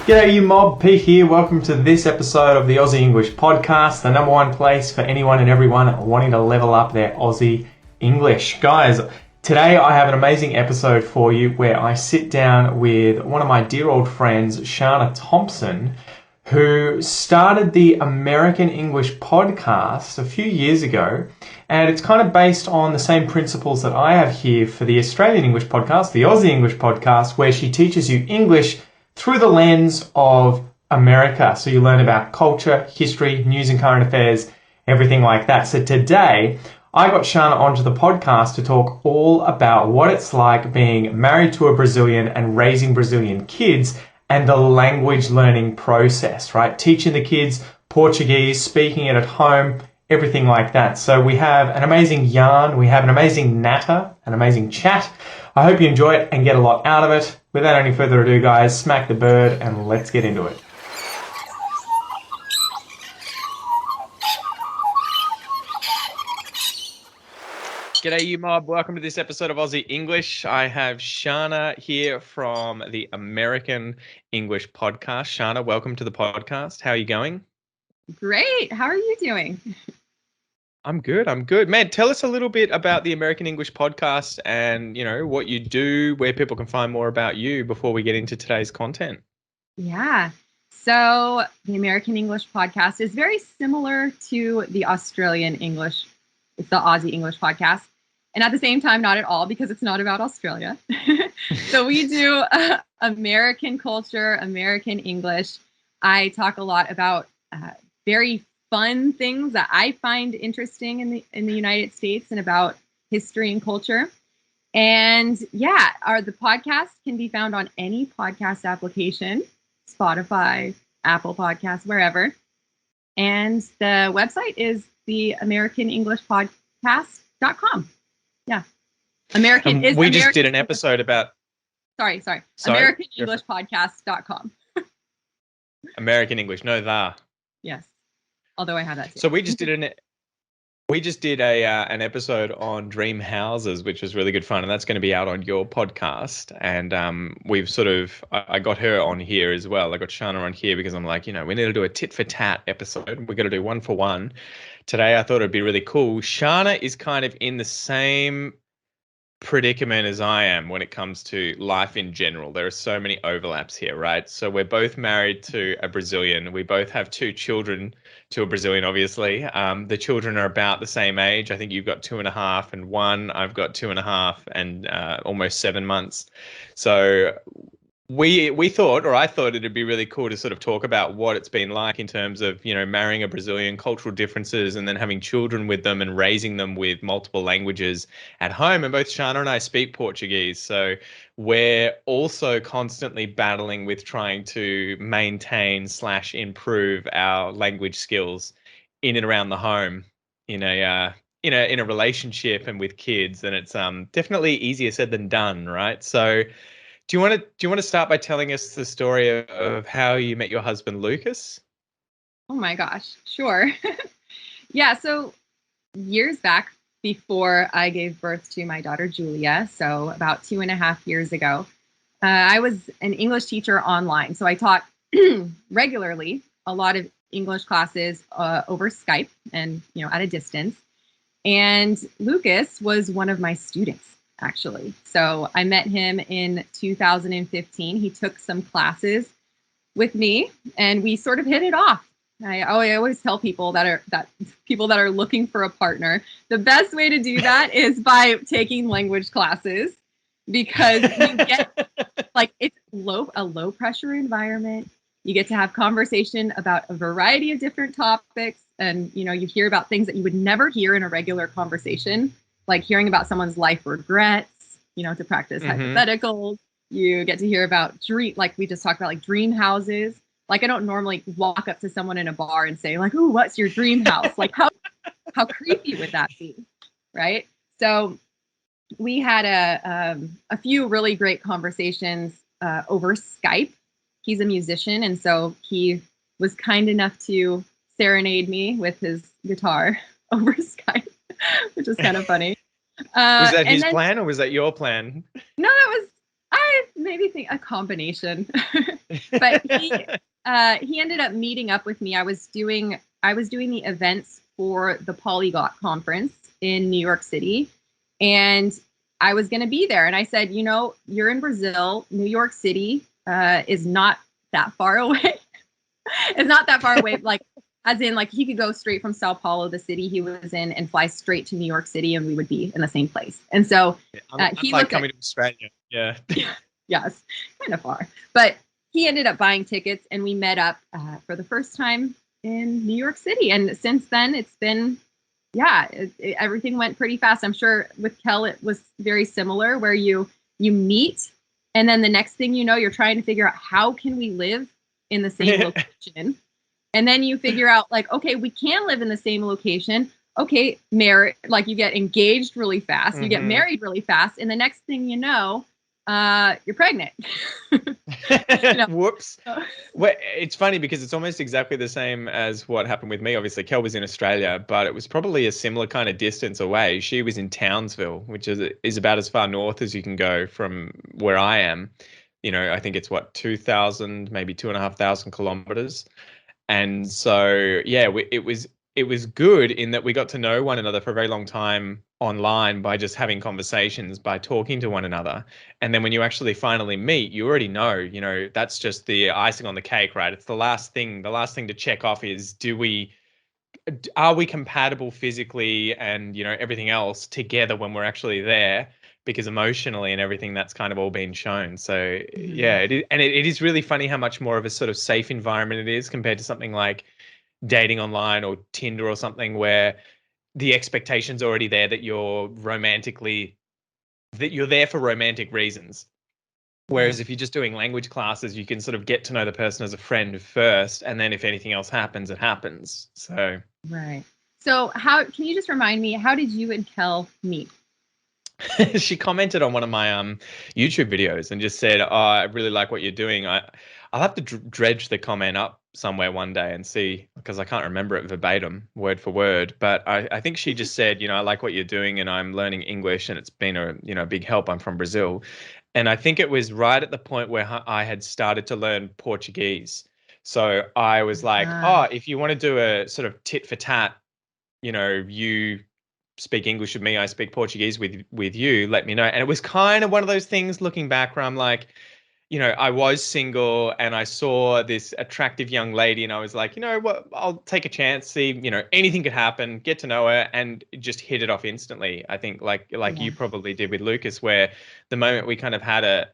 G'day you mob, Pete here. Welcome to this episode of the Aussie English podcast, the number one place for anyone and everyone wanting to level up their Aussie English. Guys, today I have an amazing episode for you where I sit down with one of my dear old friends, Shana Thompson, who started the American English podcast a few years ago. And it's kind of based on the same principles that I have here for the Australian English podcast, the Aussie English podcast, where she teaches you English through the lens of America. So you learn about culture, history, news and current affairs, everything like that. So today, I got Shana onto the podcast to talk all about what it's like being married to a Brazilian and raising Brazilian kids and the language learning process, right? Teaching the kids Portuguese, speaking it at home, everything like that. So we have an amazing yarn, we have an amazing natter, an amazing chat. I hope you enjoy it and get a lot out of it. Without any further ado, guys, smack the bird and let's get into it. G'day you mob, welcome to this episode of Aussie English. I have Shana here from the American English podcast. Shana, welcome to the podcast. How are you going? Great. How are you doing? I'm good. Man, tell us a little bit about the American English podcast and, you know, what you do, where people can find more about you before we get into today's content. Yeah. So the American English podcast is very similar to the Australian English. It's the Aussie English podcast. And at the same time, not at all, because it's not about Australia. So we do American culture, American English. I talk a lot about very fun things that I find interesting in the United States and about history and culture. And yeah, the podcast can be found on any podcast application, Spotify, Apple Podcasts, wherever. And the website is the AmericanEnglishPodcast.com. Yeah. We just did an episode about... Sorry. AmericanEnglishPodcast.com. American English, no the. Yes. Although I have that too. So we just did an episode on dream houses, which was really good fun, and that's going to be out on your podcast. And I got her on here as well. I got Shana on here because I'm like, you know, we need to do a tit for tat episode. We're going to do one for one. Today I thought it'd be really cool. Shana is kind of in the same predicament as I am when it comes to life in general. There are so many overlaps here, right? So we're both married to a Brazilian. We both have two children to a Brazilian, obviously. The children are about the same age. I think you've got 2.5 and 1. I've got 2.5 and almost 7 months. So we thought, or I thought it'd be really cool to sort of talk about what it's been like in terms of, you know, marrying a Brazilian, cultural differences, and then having children with them and raising them with multiple languages at home. And both Shana and I speak Portuguese. So we're also constantly battling with trying to maintain / improve our language skills in and around the home in a relationship and with kids. And it's definitely easier said than done, right? So do you want to start by telling us the story of how you met your husband, Lucas? Oh my gosh, sure. Yeah, so years back before I gave birth to my daughter, Julia, so about 2.5 years ago, I was an English teacher online. So I taught regularly a lot of English classes over Skype and, you know, at a distance. And Lucas was one of my students, actually. So I met him in 2015. He took some classes with me and we sort of hit it off. I always tell people that people that are looking for a partner, the best way to do that is by taking language classes, because you get it's a low pressure environment. You get to have conversation about a variety of different topics, and you know, you hear about things that you would never hear in a regular conversation, like hearing about someone's life regrets, you know, to practice hypotheticals. You get to hear about like we just talked about, like dream houses. Like I don't normally walk up to someone in a bar and say like, "Ooh, what's your dream house?" Like how creepy would that be, right? So we had a few really great conversations over Skype. He's a musician, and so he was kind enough to serenade me with his guitar over Skype, which was kind of funny. Was that his plan or was that your plan? No, I maybe think a combination. But he ended up meeting up with me. I was doing the events for the Polyglot conference in New York City, and I was going to be there. And I said, you're in Brazil. New York City is not that far away. It's not that far away. Like, as in, like, he could go straight from Sao Paulo, the city he was in, and fly straight to New York City, and we would be in the same place. And so he Unlike looked coming to Australia. Yeah. yes, kind of far. But he ended up buying tickets, and we met up for the first time in New York City. And since then, it's been, yeah, everything went pretty fast. I'm sure with Kel, it was very similar, where you meet, and then the next thing you know, you're trying to figure out how can we live in the same location. And then you figure out, like, okay, we can live in the same location. Okay, like, you get engaged really fast, you get married really fast, and the next thing you know, you're pregnant. Whoops. Well, it's funny because it's almost exactly the same as what happened with me. Obviously, Kel was in Australia, but it was probably a similar kind of distance away. She was in Townsville, which is about as far north as you can go from where I am. I think it's what, 2,000, maybe 2,500 kilometers. And so, yeah, it was good in that we got to know one another for a very long time online by just having conversations, by talking to one another. And then when you actually finally meet, you already know, that's just the icing on the cake, right? It's the last thing. The last thing to check off is, are we compatible physically and, everything else together when we're actually there? Because emotionally and everything, that's kind of all been shown. So yeah, it is, and it is really funny how much more of a sort of safe environment it is compared to something like dating online or Tinder or something, where the expectation's already there that you're there for romantic reasons. Whereas if you're just doing language classes, you can sort of get to know the person as a friend first, and then if anything else happens, it happens. So Right. So how can you just remind me, how did you and Kel meet? she commented on one of my YouTube videos and just said, "Oh, I really like what you're doing." I'll have to dredge the comment up somewhere one day and see, because I can't remember it verbatim, word for word. But I think she just said, "I like what you're doing, and I'm learning English, and it's been a big help. I'm from Brazil." And I think it was right at the point where I had started to learn Portuguese. So I was like, "Oh, if you want to do a sort of tit for tat, you speak English with me, I speak Portuguese with you, let me know." And it was kind of one of those things looking back where I'm like, I was single and I saw this attractive young lady and I was like, you know what, I'll take a chance, see, anything could happen, get to know her, and just hit it off instantly. I think like Yeah. you probably did with Lucas, where the moment we kind of had a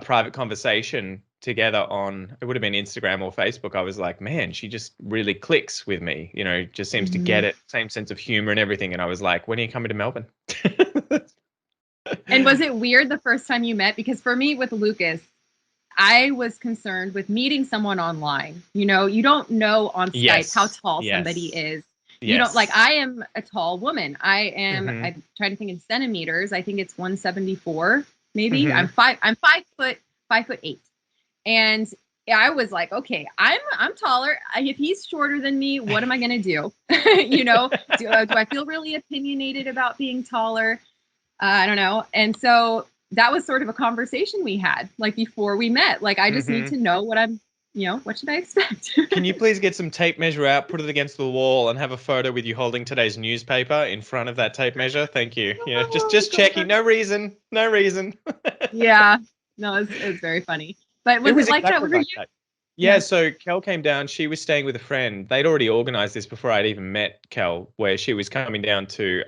private conversation together on, it would have been Instagram or Facebook, I was like, man, she just really clicks with me, just seems to get it, same sense of humor and everything. And I was like, when are you coming to Melbourne? And was it weird the first time you met? Because for me with Lucas, I was concerned with meeting someone online. You don't know on Skype how Yes. tall somebody Yes. is. You don't, like, Yes. I am a tall woman. Hmm. I'm trying to think in centimeters. I think it's 174, maybe. Hmm. I'm 5 foot, 5'8". And I was like, okay, I'm taller. If he's shorter than me, what am I gonna do? Do I feel really opinionated about being taller? I don't know. And so that was sort of a conversation we had, like, before we met. Like, I just need Hmm. to know what should I expect? Can you please get some tape measure out, put it against the wall, and have a photo with you holding today's newspaper in front of that tape measure? Thank you. Yeah, just Oh, just checking. God. No reason. No reason. Yeah. No, it's very funny. But It was it was like that exactly with like you? that. Yeah, Yeah. so Kel came down. She was staying with a friend. They'd already organized this before I'd even met Kel, where she was coming down to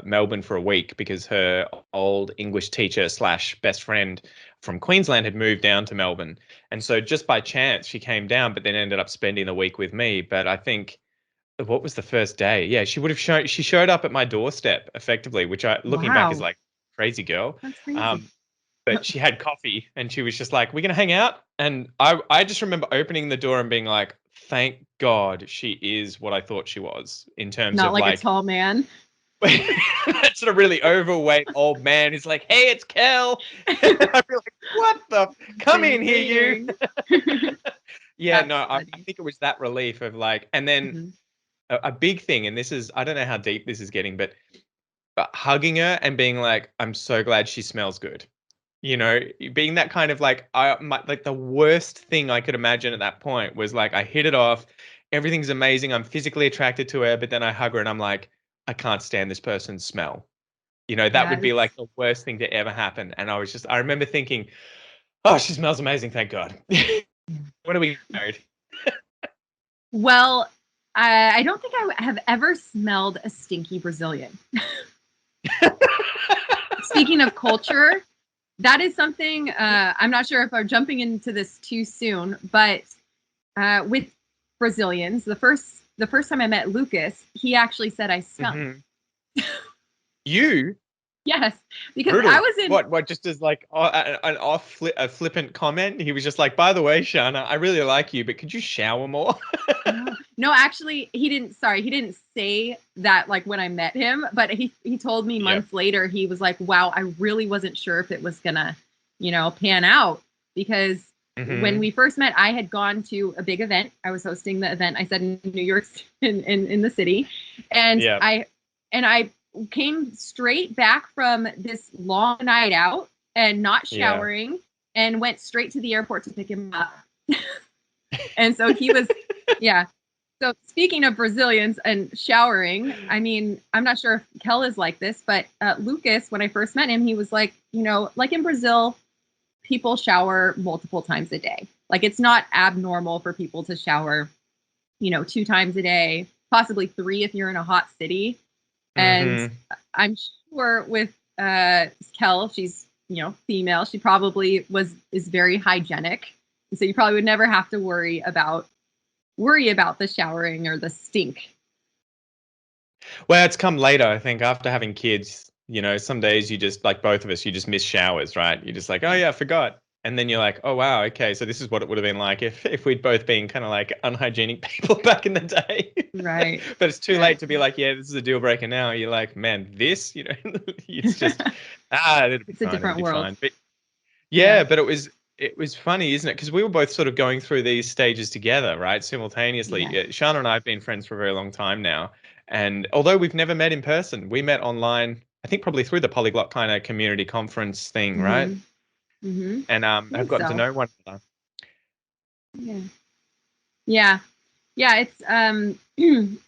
Melbourne for a week because her old English teacher slash best friend from Queensland had moved down to Melbourne. And so just by chance, she came down, but then ended up spending the week with me. But I think, what was the first day? Yeah, she showed up at my doorstep effectively, which looking back is Wow. like, crazy girl. That's crazy. Um, but she had coffee and she was just like, "We're gonna hang out." And I just remember opening the door and being like, thank God she is what I thought she was, in terms Not of like a like tall man. that sort of really overweight old man who's like, "Hey, it's Kel." I'd be like, "What the come in Ding here, you." ding. Yeah, That's no, I funny. think it was that relief of like, and then Mhm. a big thing, and this is, I don't know how deep this is getting, but hugging her and being like, "I'm so glad she smells good." You know, being that kind of like like the worst thing I could imagine at that point was like I hit it off, everything's amazing, I'm physically attracted to her, but then I hug her and I'm like, I can't stand this person's smell. You know, that Yeah, would be that's like the worst thing to ever happen. And I remember thinking, oh, she smells amazing, thank God. When are we married? well, I don't think I have ever smelled a stinky Brazilian. Speaking of culture, that is something I'm not sure if I'm jumping into this too soon, but with Brazilians, the first time I met Lucas, he actually said I smelled. Mhm. You? Yes, because I Brutal. was in. What? Just as like a flippant comment? He was just like, by the way, Shana, I really like you, but could you shower more? No, actually, he didn't. Sorry, he didn't say that like when I met him, but he told me Yep. months later. He was like, "Wow, I really wasn't sure if it was gonna, pan out because when Hmm. we first met, I had gone to a big event. I was hosting the event. I said in New York, in the city, and Yeah. I came straight back from this long night out and not Yeah. showering and went straight to the airport to pick him up. And so he was, yeah. So speaking of Brazilians and showering, I mean, I'm not sure if Kel is like this, but Lucas, when I first met him, he was like, like in Brazil, people shower multiple times a day. Like it's not abnormal for people to shower, 2 times a day, possibly three if you're in a hot city. And Hmm. I'm sure with Kel, she's, female, she probably is very hygienic. So you probably would never have to worry about the showering or the stink. Well, it's come later, I think, after having kids. You know, some days you just like both of us, you just miss showers, right? You're just like, oh yeah, I forgot. And then you're like, oh wow, okay, so this is what it would have been like if we'd both been kind of like unhygienic people back in the day. Right. But it's too Yeah. late to be like, yeah, this is a deal breaker now. You're like, man, it's just it'll be It's a fine, it'll different be world. fine. But Yeah. yeah, but it was funny, isn't it? Because we were both sort of going through these stages together, right? Simultaneously. Yeah. Shana and I have been friends for a very long time now. And although we've never met in person, we met online, I think probably through the Polyglot kind of community conference thing, right? Mm-hmm. Mm-hmm. And I have think gotten to so. know one another. Yeah. Yeah. Yeah.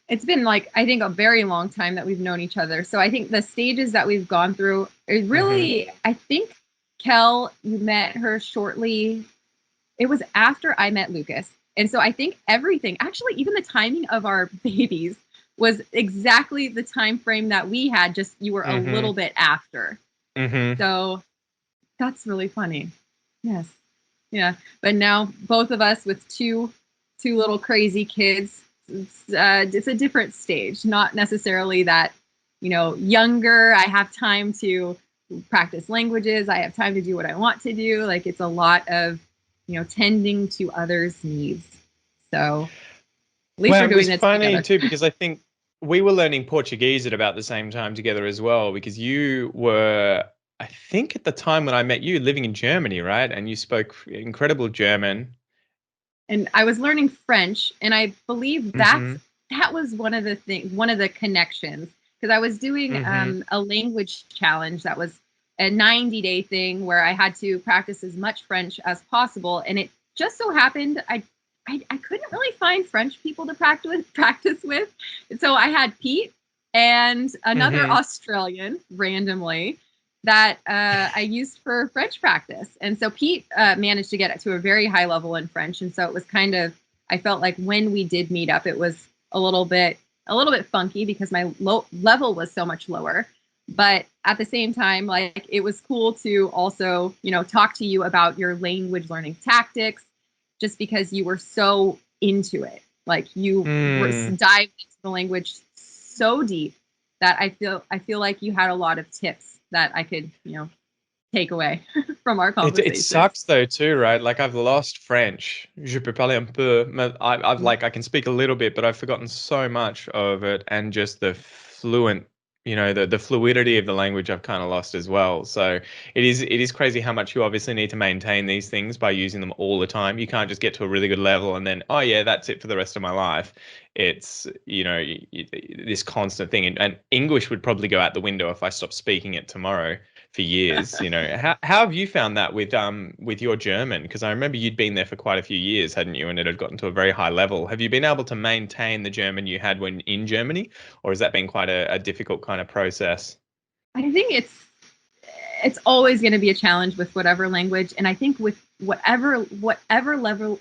It's been like I think a very long time that we've known each other. So I think the stages that we've gone through is Hmm. really I think Kel, you met her shortly. It was after I met Lucas. And so I think everything, actually, even the timing of our babies was exactly the time frame that we had, just you were a Hmm. little bit after. Hmm. So that's really funny. Yes. Yeah. But now both of us with two little crazy kids, it's a different stage. Not necessarily that, younger. I have time to practice languages. I have time to do what I want to do. Like it's a lot of, tending to others' needs. So at least Well, we're it doing was this funny together. too because I think we were learning Portuguese at about the same time together as well. Because you were, I think, at the time when I met you, living in Germany, right? And you spoke incredible German. And I was learning French, and I believe Hmm. that was one of the connections because I was doing Hmm. a language challenge that was a 90-day thing where I had to practice as much French as possible, and it just so happened I couldn't really find French people to practice with, so I had Pete and another Hmm. Australian randomly that I used for French practice. And so Pete managed to get it to a very high level in French. And so it was kind of, I felt like when we did meet up, it was a little bit funky because my level was so much lower. But at the same time, like it was cool to also, talk to you about your language learning tactics, just because you were so into it. Like you Mm. dived into the language so deep that I feel like you had a lot of tips that I could, take away from our It conversations. sucks though too, right? Like I've lost French. Je peux parler un peu. I've like I can speak a little bit, but I've forgotten so much of it, and just the fluent, the fluidity of the language I've kind of lost as well. So it is crazy how much you obviously need to maintain these things by using them all the time. You can't just get to a really good level and then, oh yeah, that's it for the rest of my life. It's this constant thing, and English would probably go out the window if I stopped speaking it tomorrow. for years. How have you found that with your German? Because I remember you'd been there for quite a few years, hadn't you? And it had gotten to a very high level. Have you been able to maintain the German you had when in Germany, or has that been quite a difficult kind of process? I think it's always going to be a challenge with whatever language, and I think with whatever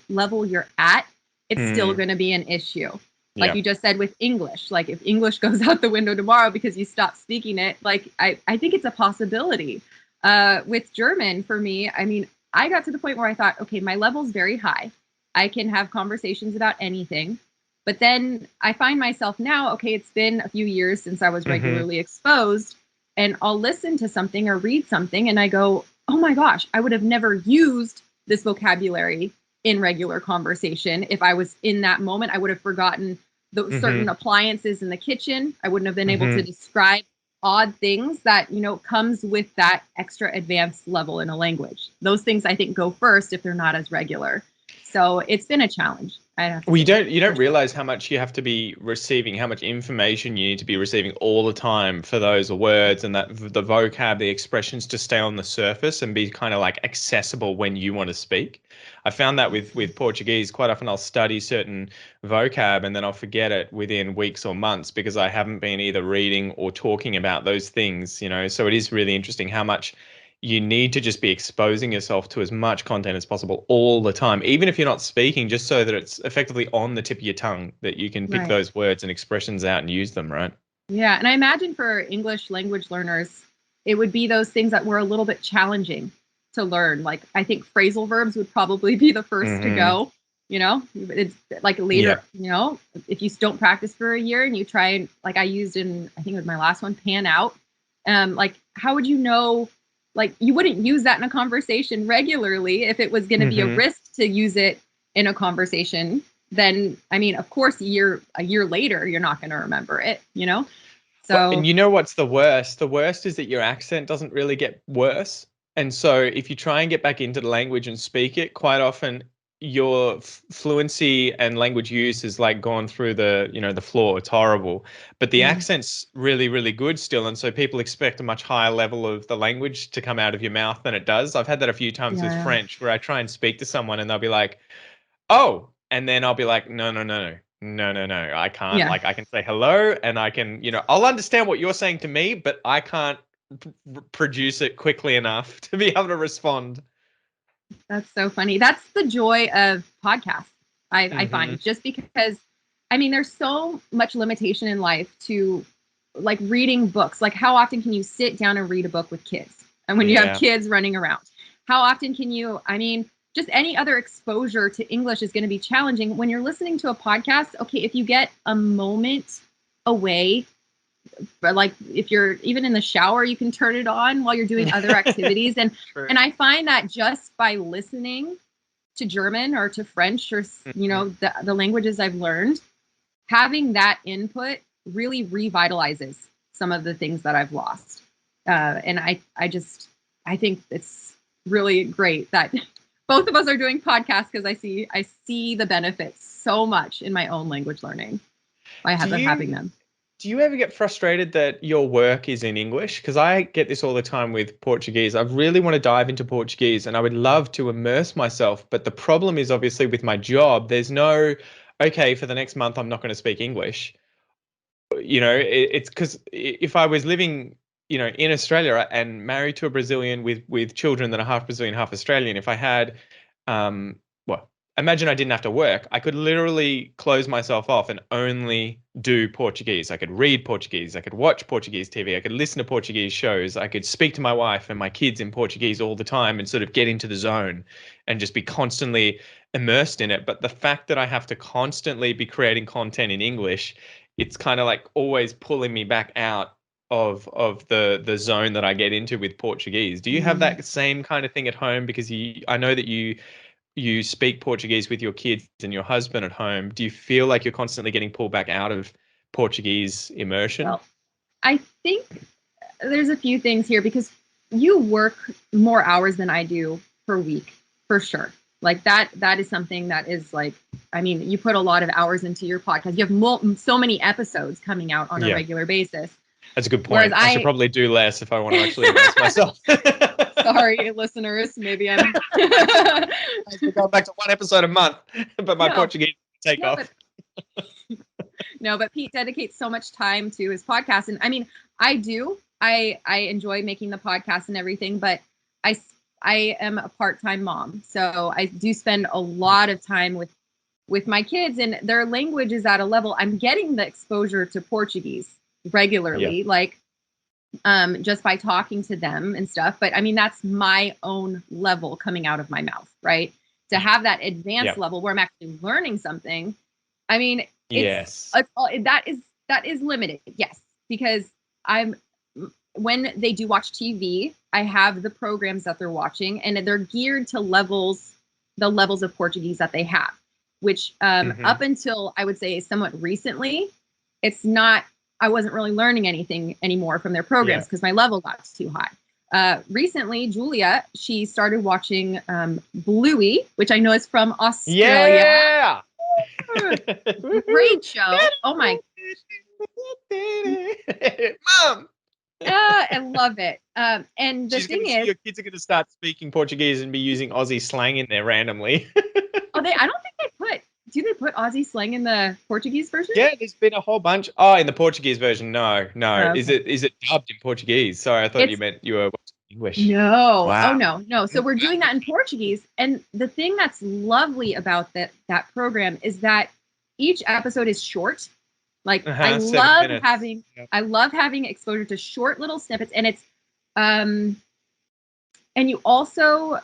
level you're at, it's still going to be an issue. Like you just said with English, like if English goes out the window tomorrow because you stop speaking it, like I think it's a possibility. With German, for me, I mean, I got to the point where I thought, okay, my level's very high. I can have conversations about anything. But then I find myself now, okay, it's been a few years since I was regularly exposed, and I'll listen to something or read something and I go, oh my gosh, I would have never used this vocabulary in regular conversation. If I was in that moment, I would have forgotten the certain appliances in the kitchen. I wouldn't have been able to describe odd things that, comes with that extra advanced level in a language. Those things I think go first if they're not as regular. So it's been a challenge. Well, you don't realize how much you have to be receiving, how much information you need to be receiving all the time for those words and that the vocab, the expressions to stay on the surface and be kind of like accessible when you want to speak. I found that with Portuguese, quite often I'll study certain vocab and then I'll forget it within weeks or months because I haven't been either reading or talking about those things, So it is really interesting how much you need to just be exposing yourself to as much content as possible all the time, even if you're not speaking, just so that it's effectively on the tip of your tongue, that you can pick those words and expressions out and use them, right? Yeah. And I imagine for English language learners, it would be those things that were a little bit challenging to learn. Like, I think phrasal verbs would probably be the first to go. It's like later, if you don't practice for a year and you try and, like I used in, I think it was my last one, pan out. Like, how would you know? Like, you wouldn't use that in a conversation regularly if it was going to be a risk to use it in a conversation. Then, I mean, of course, a year later, you're not going to remember it, So, and you know what's the worst? The worst is that your accent doesn't really get worse. And so if you try and get back into the language and speak it, quite often your fluency and language use is like gone through the floor. It's horrible, but the accent's really, really good still. And so people expect a much higher level of the language to come out of your mouth than it does. I've had that a few times with French where I try and speak to someone and they'll be like, oh, and then I'll be like, no, I can't. Yeah. Like, I can say hello and I can, I'll understand what you're saying to me, but I can't produce it quickly enough to be able to respond. That's so funny. That's the joy of podcasts, I find, just because, I mean, there's so much limitation in life to, like, reading books. Like, how often can you sit down and read a book with kids? And when you have kids running around, how often can you, I mean, just any other exposure to English is going to be challenging. When you're listening to a podcast, okay, if you get a moment away, but like if you're even in the shower, you can turn it on while you're doing other activities. And and I find that just by listening to German or to French or the languages I've learned, having that input really revitalizes some of the things that I've lost. And I think it's really great that both of us are doing podcasts, because I see the benefits so much in my own language learning by having them. Do you ever get frustrated that your work is in English? Because I get this all the time with Portuguese. I really want to dive into Portuguese and I would love to immerse myself. But the problem is, obviously, with my job, there's no, okay, for the next month, I'm not going to speak English. It's because if I was living, in Australia and married to a Brazilian with children that are half Brazilian, half Australian, if I had, imagine I didn't have to work. I could literally close myself off and only do Portuguese. I could read Portuguese. I could watch Portuguese TV. I could listen to Portuguese shows. I could speak to my wife and my kids in Portuguese all the time and sort of get into the zone and just be constantly immersed in it. But the fact that I have to constantly be creating content in English, it's kind of like always pulling me back out of the zone that I get into with Portuguese. Do you have that same kind of thing at home? Because I know that you speak Portuguese with your kids and your husband at home. Do you feel like you're constantly getting pulled back out of Portuguese immersion? Well, I think there's a few things here, because you work more hours than I do per week, for sure. Like that is something that is like, I mean, you put a lot of hours into your podcast. You have so many episodes coming out on a regular basis. That's a good Whereas point. I should probably do less if I want to actually immerse myself. Sorry, listeners. Maybe I'm going back to one episode a month, but my Portuguese take off. But Pete dedicates so much time to his podcast. And I mean, I do. I enjoy making the podcast and everything, but I am a part-time mom. So I do spend a lot of time with my kids, and their language is at a level. I'm getting the exposure to Portuguese regularly, like just by talking to them and stuff. But I mean, that's my own level coming out of my mouth, right? To have that advanced level where I'm actually learning something. I mean, that is limited. Yes, because when they do watch TV, I have the programs that they're watching, and they're geared to the levels of Portuguese that they have, which up until I would say somewhat recently, I wasn't really learning anything anymore from their programs because my level got too high. Recently, Julia, she started watching Bluey, which I know is from Australia. Yeah. Great show. Oh my. Mom. I love it. And the thing is, your kids are going to start speaking Portuguese and be using Aussie slang in there randomly. I don't think do they put Aussie slang in the Portuguese version? Yeah, there's been a whole bunch. Oh, in the Portuguese version, no. Oh, okay. Is it dubbed in Portuguese? Sorry, I thought you meant you were watching English. No. Wow. Oh no. So we're doing that in Portuguese. And the thing that's lovely about that program is that each episode is short. Like I love having exposure to short little snippets, and it's and you also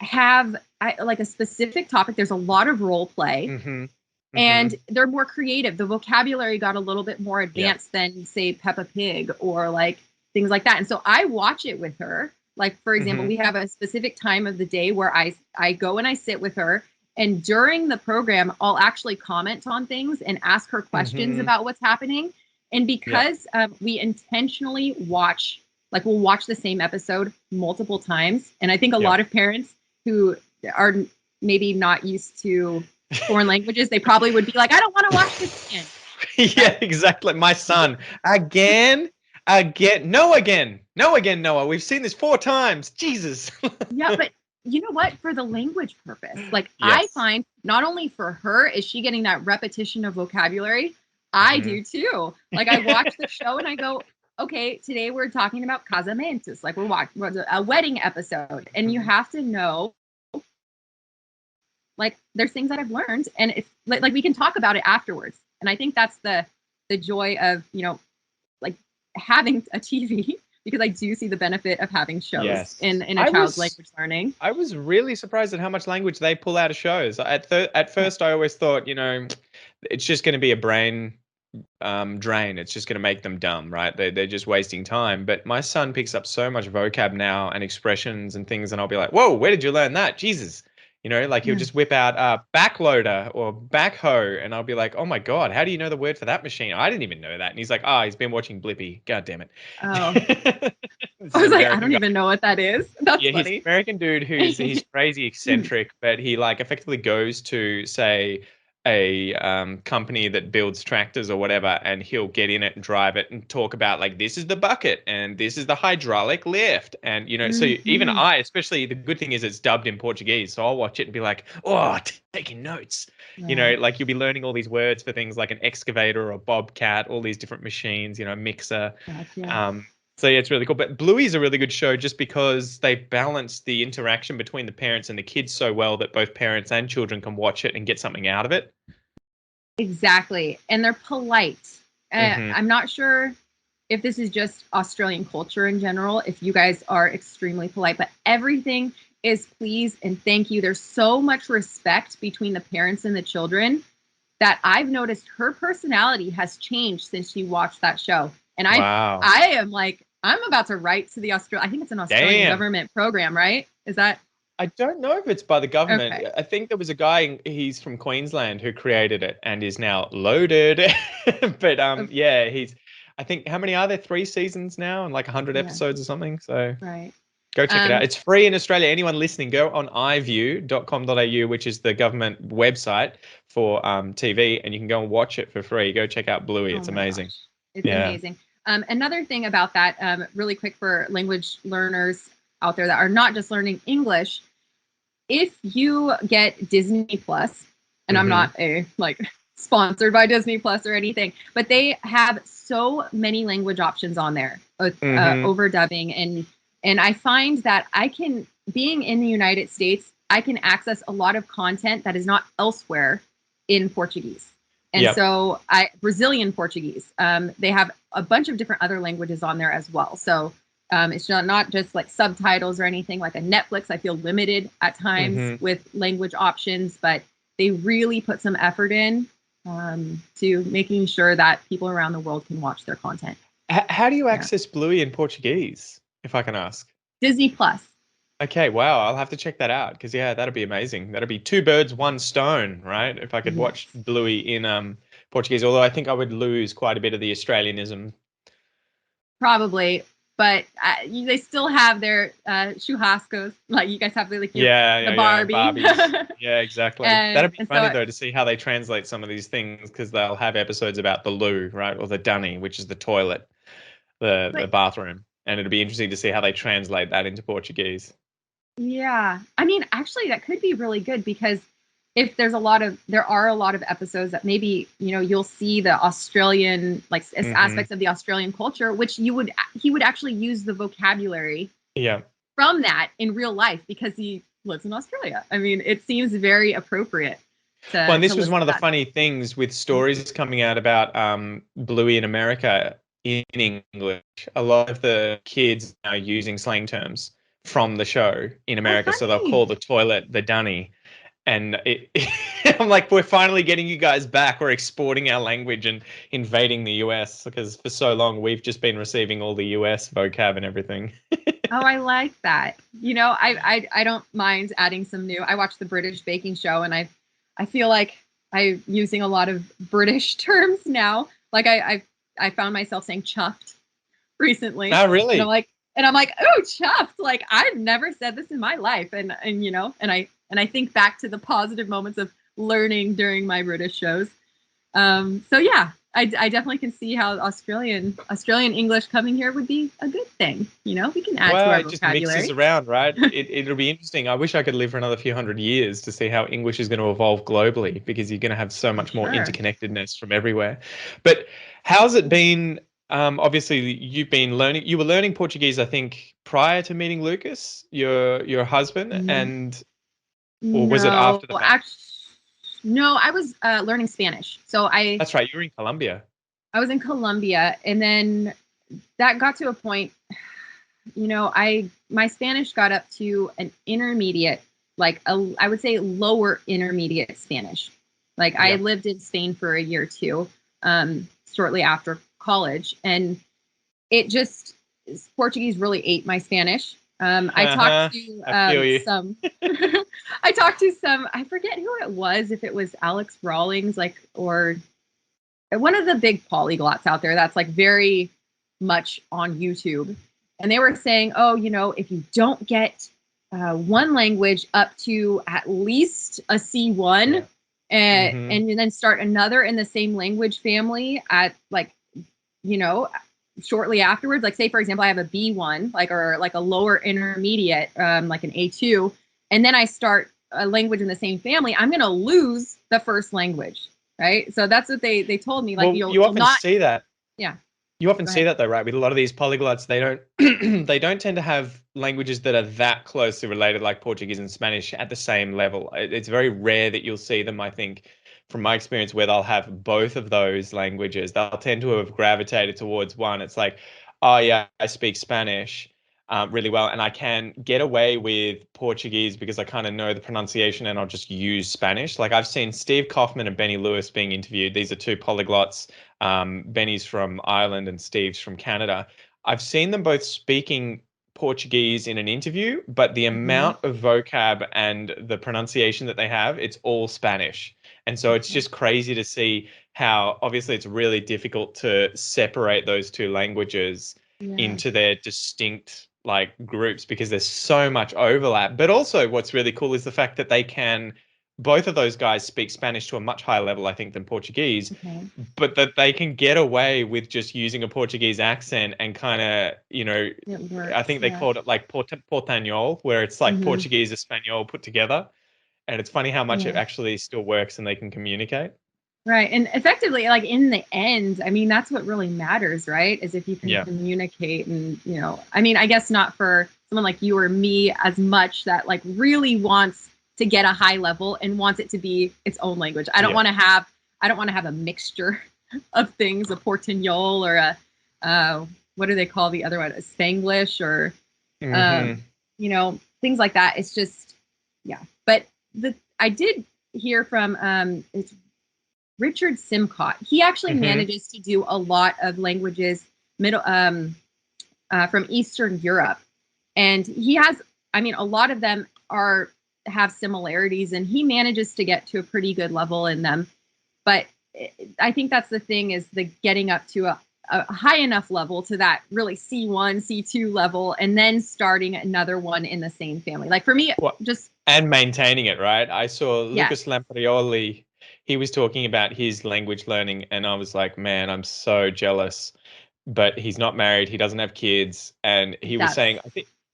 have like a specific topic. There's a lot of role play, and they're more creative. The vocabulary got a little bit more advanced than say Peppa Pig or like things like that. And so I watch it with her. Like for example, we have a specific time of the day where I go and I sit with her. And during the program, I'll actually comment on things and ask her questions about what's happening. And because we intentionally we'll watch the same episode multiple times. And I think a lot of parents who are maybe not used to foreign languages, they probably would be like, I don't want to watch this again. Yeah, exactly. My son, again, Noah. We've seen this 4 times. Jesus. Yeah, but you know what? For the language purpose, like I find not only for her is she getting that repetition of vocabulary, I do too. Like I watch the show and I go, okay, today we're talking about casamentos. Like we're watching a wedding episode, and you have to know, like there's things that I've learned, and it's like we can talk about it afterwards. And I think that's the joy of like having a TV. Because I do see the benefit of having shows in a child's language learning. I was really surprised at how much language they pull out of shows. At first, I always thought, it's just going to be a brain drain. It's just going to make them dumb, right? They're just wasting time. But my son picks up so much vocab now and expressions and things, and I'll be like, whoa, where did you learn that? Jesus. Like he'll just whip out backloader or backhoe, and I'll be like, oh my God, how do you know the word for that machine? I didn't even know that. And he's like, he's been watching Blippi. God damn it. Oh. I was like, I don't even know what that is. That's funny. He's an American dude he's crazy eccentric, but he like effectively goes to say a company that builds tractors or whatever, and he'll get in it and drive it and talk about like, this is the bucket and this is the hydraulic lift. And so even I, especially, the good thing is it's dubbed in Portuguese, so I'll watch it and be like, taking notes. Like you'll be learning all these words for things like an excavator or a bobcat, all these different machines, mixer. Gotcha. So yeah, it's really cool. But Bluey's a really good show just because they balance the interaction between the parents and the kids so well that both parents and children can watch it and get something out of it. Exactly. And they're polite. I'm not sure if this is just Australian culture in general, if you guys are extremely polite, but everything is please and thank you. There's so much respect between the parents and the children that I've noticed her personality has changed since she watched that show. And I am like, I'm about to write to the I think it's an Australian government program, right? Is that? I don't know if it's by the government. Okay. I think there was a guy, he's from Queensland, who created it and is now loaded. But I think, how many are there? 3 seasons now and like 100 episodes or something. So go check it out. It's free in Australia. Anyone listening, go on iview.com.au, which is the government website for TV, and you can go and watch it for free. Go check out Bluey. It's amazing. Gosh. It's amazing. Another thing about that, really quick for language learners out there that are not just learning English, if you get Disney Plus, and I'm not a sponsored by Disney Plus or anything, but they have so many language options on there with overdubbing, and I find that being in the United States, I can access a lot of content that is not elsewhere in Portuguese. And so Brazilian Portuguese, they have a bunch of different other languages on there as well. So it's not just like subtitles or anything like a Netflix. I feel limited at times with language options, but they really put some effort in to making sure that people around the world can watch their content. How do you access Bluey in Portuguese, if I can ask? Disney Plus. Okay, wow, I'll have to check that out because that'd be amazing. That'd be two birds, one stone, right? If I could watch Bluey in Portuguese, although I think I would lose quite a bit of the Australianism. Probably, but they still have their churrascos. Like you guys have the Barbie. Barbies. Yeah, exactly. That'd be funny so, though to see how they translate some of these things because they'll have episodes about the loo, right, or the dunny, which is the toilet, the bathroom, and it'd be interesting to see how they translate that into Portuguese. Yeah, I mean, actually, that could be really good because if there are a lot of episodes that maybe you'll see the Australian aspects of the Australian culture, which he would actually use the vocabulary from that in real life because he lives in Australia. I mean, it seems very appropriate. And this was one of the funny things with stories coming out about Bluey in America in English. A lot of the kids are using slang terms from the show in America, so they'll call the toilet the dunny. And I'm like, we're finally getting you guys back. We're exporting our language and invading the US because for so long we've just been receiving all the US vocab and everything. Oh, I like that. I don't mind adding some new. I watch the British baking show and I feel like I'm using a lot of British terms now. Like I found myself saying chuffed recently. Oh, really? And I'm like, oh, chuffed. Like I've never said this in my life. And I think back to the positive moments of learning during my British shows. So yeah, I definitely can see how Australian English coming here would be a good thing. We can add to our vocabulary. It just mixes around, right? It'll be interesting. I wish I could live for another few hundred years to see how English is going to evolve globally because you're going to have so much more interconnectedness from everywhere. But how's it been? Obviously, you were learning Portuguese, I think, prior to meeting Lucas, your husband, or was it after the fact? No, I was learning Spanish. That's right, you were in Colombia. I was in Colombia, and then that got to a point, my Spanish got up to an intermediate, I would say lower intermediate Spanish. I lived in Spain for a year or two, shortly after college, and Portuguese really ate my Spanish. I talked to some I talked to some, I forget who it was, if it was Alex Rawlings, or one of the big polyglots out there that's very much on YouTube. And they were saying, if you don't get one language up to at least a C1 and then start another in the same language family at shortly afterwards, say for example, I have a B1, or a lower intermediate, like an A2, and then I start a language in the same family, I'm going to lose the first language, right? So that's what they told me. You often see that. Yeah. You often see that though, right? With a lot of these polyglots, they don't they don't tend to have languages that are that closely related, like Portuguese and Spanish, at the same level. It's very rare that you'll see them, I think, from my experience, where they'll have both of those languages. They'll tend to have gravitated towards one. It's like, oh yeah, I speak Spanish really well, and I can get away with Portuguese because I kind of know the pronunciation and I'll just use Spanish. I've seen Steve Kaufman and Benny Lewis being interviewed. These are two polyglots. Benny's from Ireland and Steve's from Canada. I've seen them both speaking Portuguese in an interview, but the amount of vocab and the pronunciation that they have, it's all Spanish. And so it's just crazy to see how obviously it's really difficult to separate those two languages into their distinct groups because there's so much overlap. But also what's really cool is the fact that they can both of those guys speak Spanish to a much higher level, I think, than Portuguese, Okay. but that they can get away with just using a Portuguese accent and kind of, It I works. think they Yeah. called it like Portañol, where it's like Hmm. Portuguese, Espanol put together. And it's funny how much it Yeah. actually still works and they can communicate. Right. And effectively, like in the end, I mean, that's what really matters, right? Is if you can Yeah. communicate and, I mean, I guess not for someone like you or me as much that like really wants to get a high level and wants it to be its own language. Yeah. I don't want to have a mixture of things, a Portuñol or what do they call the other one? A Spanglish or, Hmm. things like that. It's just, yeah. But I did hear from, it's Richard Simcott. He actually Hmm. manages to do a lot of languages from Eastern Europe, and he has. I mean, a lot of them have similarities, and he manages to get to a pretty good level in them. But I think that's the thing is the getting up to a high enough level to that really C1, C2 level, and then starting another one in the same family. Like for me, Well, just and maintaining it, right? I saw yes, Lucas Lamprioli. He was talking about his language learning, and I was like, man, I'm so jealous. But he's not married. He doesn't have kids, and he was that's saying,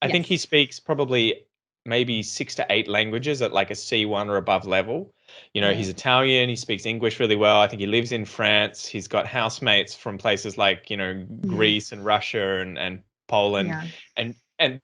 I think he yes. speaks probably maybe 6 to 8 languages at like a C1 or above level. He's Right. Italian. He speaks English really well. I think he lives in France. He's got housemates from places like, Mhm. Greece and Russia and Poland. Yeah.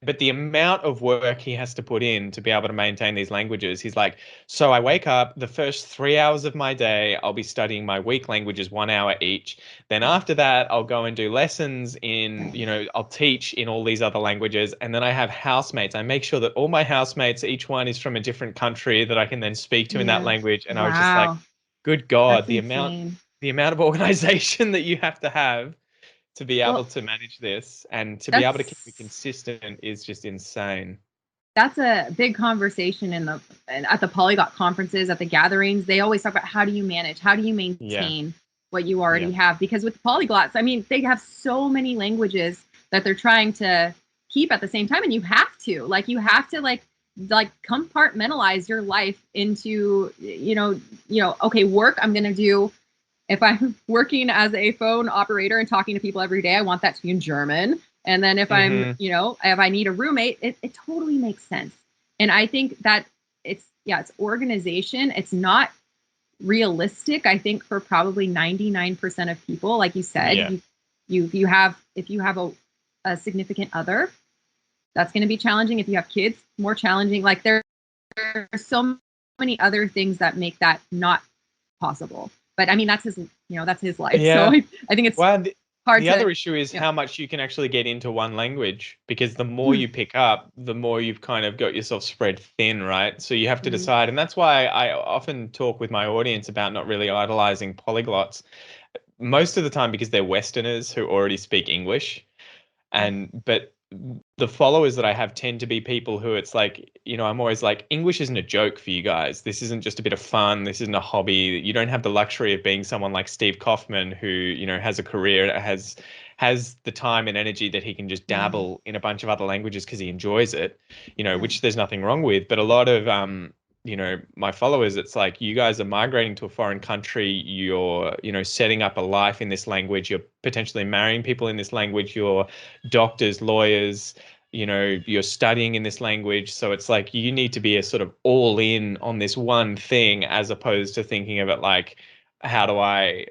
But the amount of work he has to put in to be able to maintain these languages, he's like, so I wake up, the first 3 hours of my day, I'll be studying my weak languages 1 hour each. Then after that, I'll go and do lessons in, Right. I'll teach in all these other languages. And then I have housemates. I make sure that all my housemates, each one is from a different country that I can then speak to in that Yeah. language. And I was just like, Wow. good God, That's the amount, insane. the amount of organization that you have to be able Well, to manage this and to be able to keep it that's consistent is just insane. that's a big conversation and at the polyglot conferences, at the gatherings. They always talk about how do you manage, how do you Yeah. maintain what you Yeah. already have? Because with polyglots, I mean, they have so many languages that they're trying to keep at the same time, and you have to like compartmentalize your life into okay, work. I'm gonna do if I'm working as a phone operator and talking to people every day, I want that to be in German. And then if I'm, Hmm. if I need a roommate, it totally makes sense. And I think that it's organization. It's not realistic, I think, for probably 99% of people. Like you said, Yeah. if you have a significant other, that's going to be challenging. If you have kids, more challenging. Like there are so many other things that make that not possible. But I mean, that's his life. So Yeah. I think it's Well, hard the to, other issue is yeah. how much you can actually get into one language because the more you pick up, the more you've kind of got yourself spread thin, right? So you have to Mhm. decide. And that's why I often talk with my audience about not really idolizing polyglots most of the time because they're Westerners who already speak English. But the followers that I have tend to be people who it's like, I'm always like, English isn't a joke for you guys. This isn't just a bit of fun. This isn't a hobby. You don't have the luxury of being someone like Steve Kaufman who, has a career, has the time and energy that he can just Mhm. dabble in a bunch of other languages because he enjoys it, Right. which there's nothing wrong with. But a lot of my followers, it's like you guys are migrating to a foreign country, you're, setting up a life in this language, you're potentially marrying people in this language, you're doctors, lawyers, you're studying in this language. So it's like you need to be a sort of all in on this one thing as opposed to thinking of it like, how do I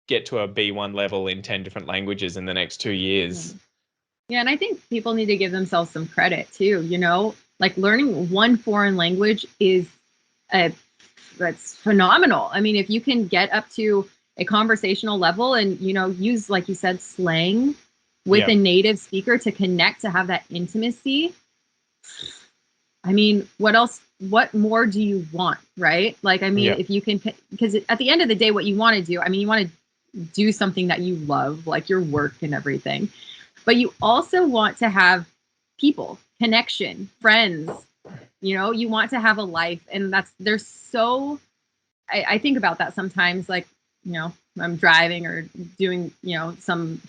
get to a B1 level in 10 different languages in the next 2 years? Yeah. Yeah, and I think people need to give themselves some credit too. Like learning one foreign language is a that's phenomenal. I mean, if you can get up to a conversational level and use, like you said, slang with Yeah. a native speaker to connect, to have that intimacy. I mean, what else? What more do you want, right? Like, I mean, Yeah. if you can, because at the end of the day, what you want to do, I mean, you want to do something that you love, like your work and everything, but you also want to have people, connection, friends. You want to have a life, and there's so. I think about that sometimes, like I'm driving or doing some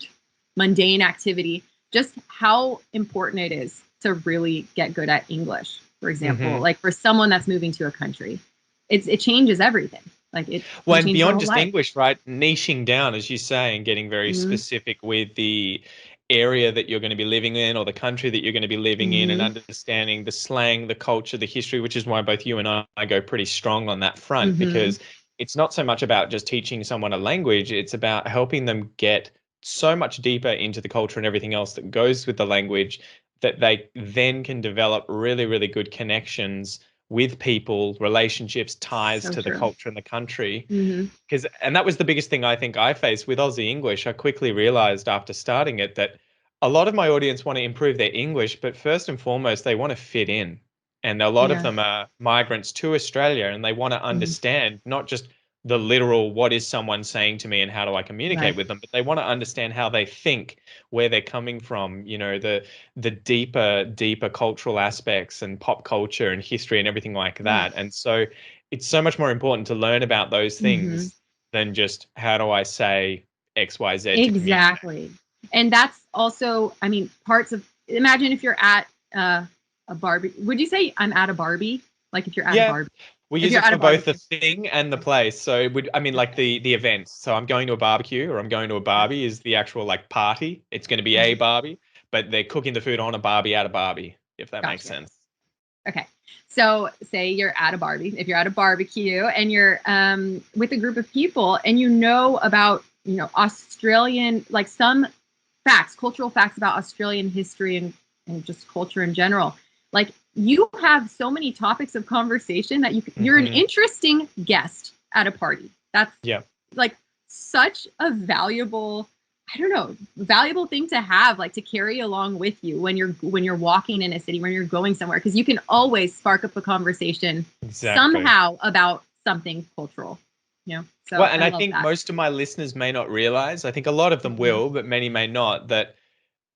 mundane activity, just how important it is to really get good at English, for example, Hmm. like for someone that's moving to a country. it changes everything. Like it Well, can and change your beyond whole just life. English, right? Niching down, as you say, and getting very Hmm. specific with the area that you're going to be living in or the country that you're going to be living in, and Hmm. understanding the slang, the culture, the history, which is why both you and I go pretty strong on that front, Hmm. because it's not so much about just teaching someone a language, it's about helping them get so much deeper into the culture and everything else that goes with the language that they then can develop really, really good connections with people, relationships, ties So to the true. culture and the country. Hmm. Because, and that was the biggest thing I think I faced with Aussie English. I quickly realized after starting it that a lot of my audience want to improve their English, but first and foremost, they want to fit in. And a lot of Yeah. them are migrants to Australia, and they want to Mhm. understand not just the literal, what is someone saying to me and how do I communicate Right. with them, but they want to understand how they think, where they're coming from, the deeper cultural aspects and pop culture and history and everything like Yeah. that. And so it's so much more important to learn about those Hmm. things than just how do I say XYZ to communicate. Exactly. And that's also, I mean, parts of, imagine if you're at a Barbie. Would you say I'm at a Barbie? Like if you're at a Yeah, Barbie, we if use you're it at for a both the barbecue. thing and the Okay. place. So I mean, like Okay. the events. So I'm going to a barbecue or I'm going to a Yep. Barbie is the actual like party. It's going to be a Mhm. Barbie, but they're cooking the food on a Barbie at a Barbie, if that makes Gotcha. sense. Okay. So say you're at a Barbie, if you're at a barbecue and you're with a group of people and you know about, Australian, like some facts, cultural facts about Australian history and just culture in general. Like you have so many topics of conversation that you're an Hmm. interesting guest at a party. That's Yeah. like such a valuable, I don't know, valuable thing to have, like to carry along with you when you're walking in a city, when you're going somewhere, because you can always spark up a conversation Exactly. somehow about something cultural. Well, So and I I love think that. most of my listeners may not realize, I think a lot of them Mhm. will, but many may not, that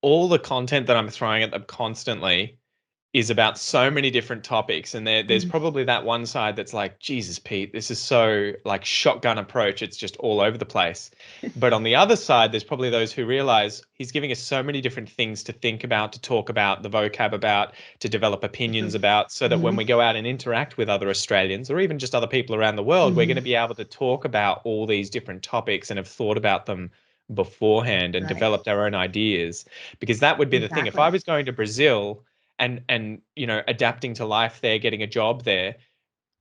all the content that I'm throwing at them constantly is about so many different topics. And there's Mhm. probably that one side that's like, Jesus, Pete, this is so like shotgun approach. It's just all over the place. But on the other side, there's probably those who realize he's giving us so many different things to think about, to talk about, the vocab about, to develop opinions about, so that when Mhm. we go out and interact with other Australians or even just other people around the world, we're going to Mhm. be able to talk about all these different topics and have thought about them beforehand and Right. developed our own ideas. Because that would be the thing. If I Exactly. was going to Brazil, and adapting to life there, getting a job there,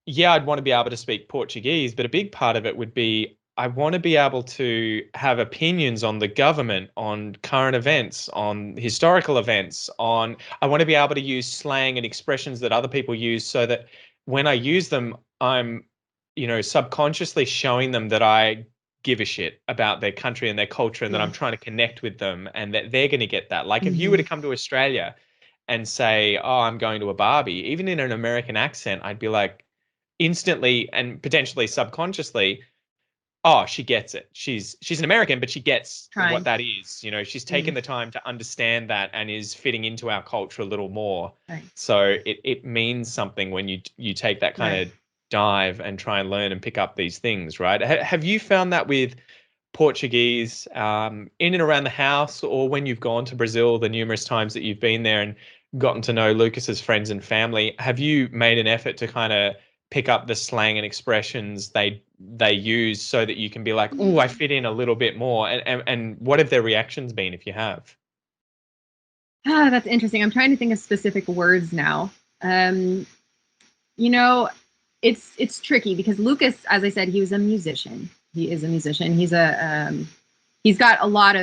yeah, I'd want to be able to speak Portuguese, but a big part of it would be I want to be able to have opinions on the government, on current events, on historical events, on I want to be able to use slang and expressions that other people use so that when I use them, I'm subconsciously showing them that I give a shit about their country and their culture and that I'm Yeah. trying to connect with them and that they're going to get that. Like if you were to Mhm. come to Australia and say, "Oh, I'm going to a Barbie," even in an American accent, I'd be like instantly and potentially subconsciously, "Oh, she gets it. She's an American, but she gets what Trying. that is. She's taken Mm. the time to understand that and is fitting into our culture a little more." Right. So it means something when you take that kind Right. of dive and try and learn and pick up these things, right? Have you found that with Portuguese in and around the house, or when you've gone to Brazil, the numerous times that you've been there and gotten to know Lucas's friends and family, have you made an effort to kind of pick up the slang and expressions they use so that you can be like, "Oh, I fit in a little bit more"? And what have their reactions been if you have? That's interesting. I'm trying to think of specific words now. Um, you know, it's tricky because Lucas, as I said, he was a musician. He is a musician. He's got a lot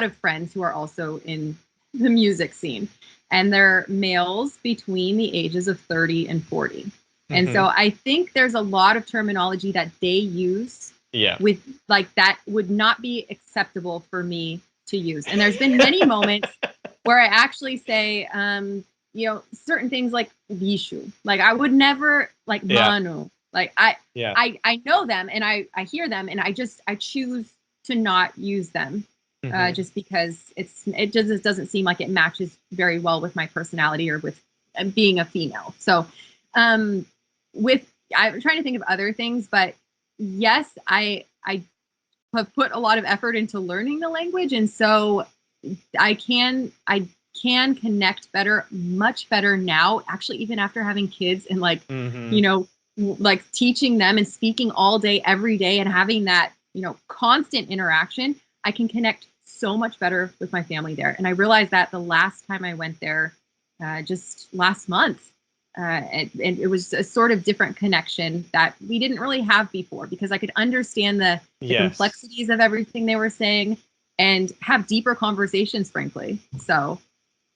of friends who are also in the music scene, and they're males between the ages of 30 and 40. And so Hmm. I think there's a lot of terminology that they use Yeah. with like that would not be acceptable for me to use. And there's been many moments where I actually say, certain things like vishu. Like I would never like Yeah. manu. Like I Yeah. I I know them and I hear them and I choose to not use them. Hmm. Just because it just doesn't seem like it matches very well with my personality or with being a female. So um with I'm trying to think of other things, but yes, I have put a lot of effort into learning the language, and so I can connect better, much better now. Actually, even after having kids and like Hmm. you know like teaching them and speaking all day, every day, and having that, constant interaction, I can connect so much better with my family there. And I realized that the last time I went there, just last month, and it was a sort of different connection that we didn't really have before, because I could understand the complexities of everything they were saying and have deeper conversations, frankly. So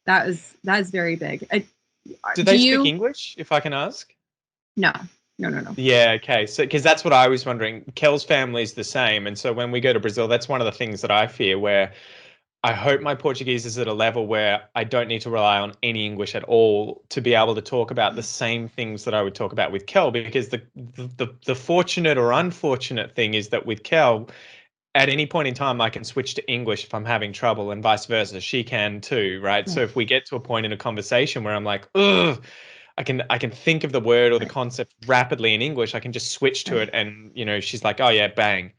that is very big. Do they speak English, if I can ask? No. Yeah, okay. So, because that's what I was wondering. Kel's family is the same. And so when we go to Brazil, that's one of the things that I fear, where I hope my Portuguese is at a level where I don't need to rely on any English at all to be able to talk about the same things that I would talk about with Kel. Because the fortunate or unfortunate thing is that with Kel, at any point in time, I can switch to English if I'm having trouble, and vice versa. She can too, right? Yeah. So if we get to a point in a conversation where I'm like, ugh, I can think of the word or the concept rapidly in English, I can just switch to it, and she's like, oh yeah, bang.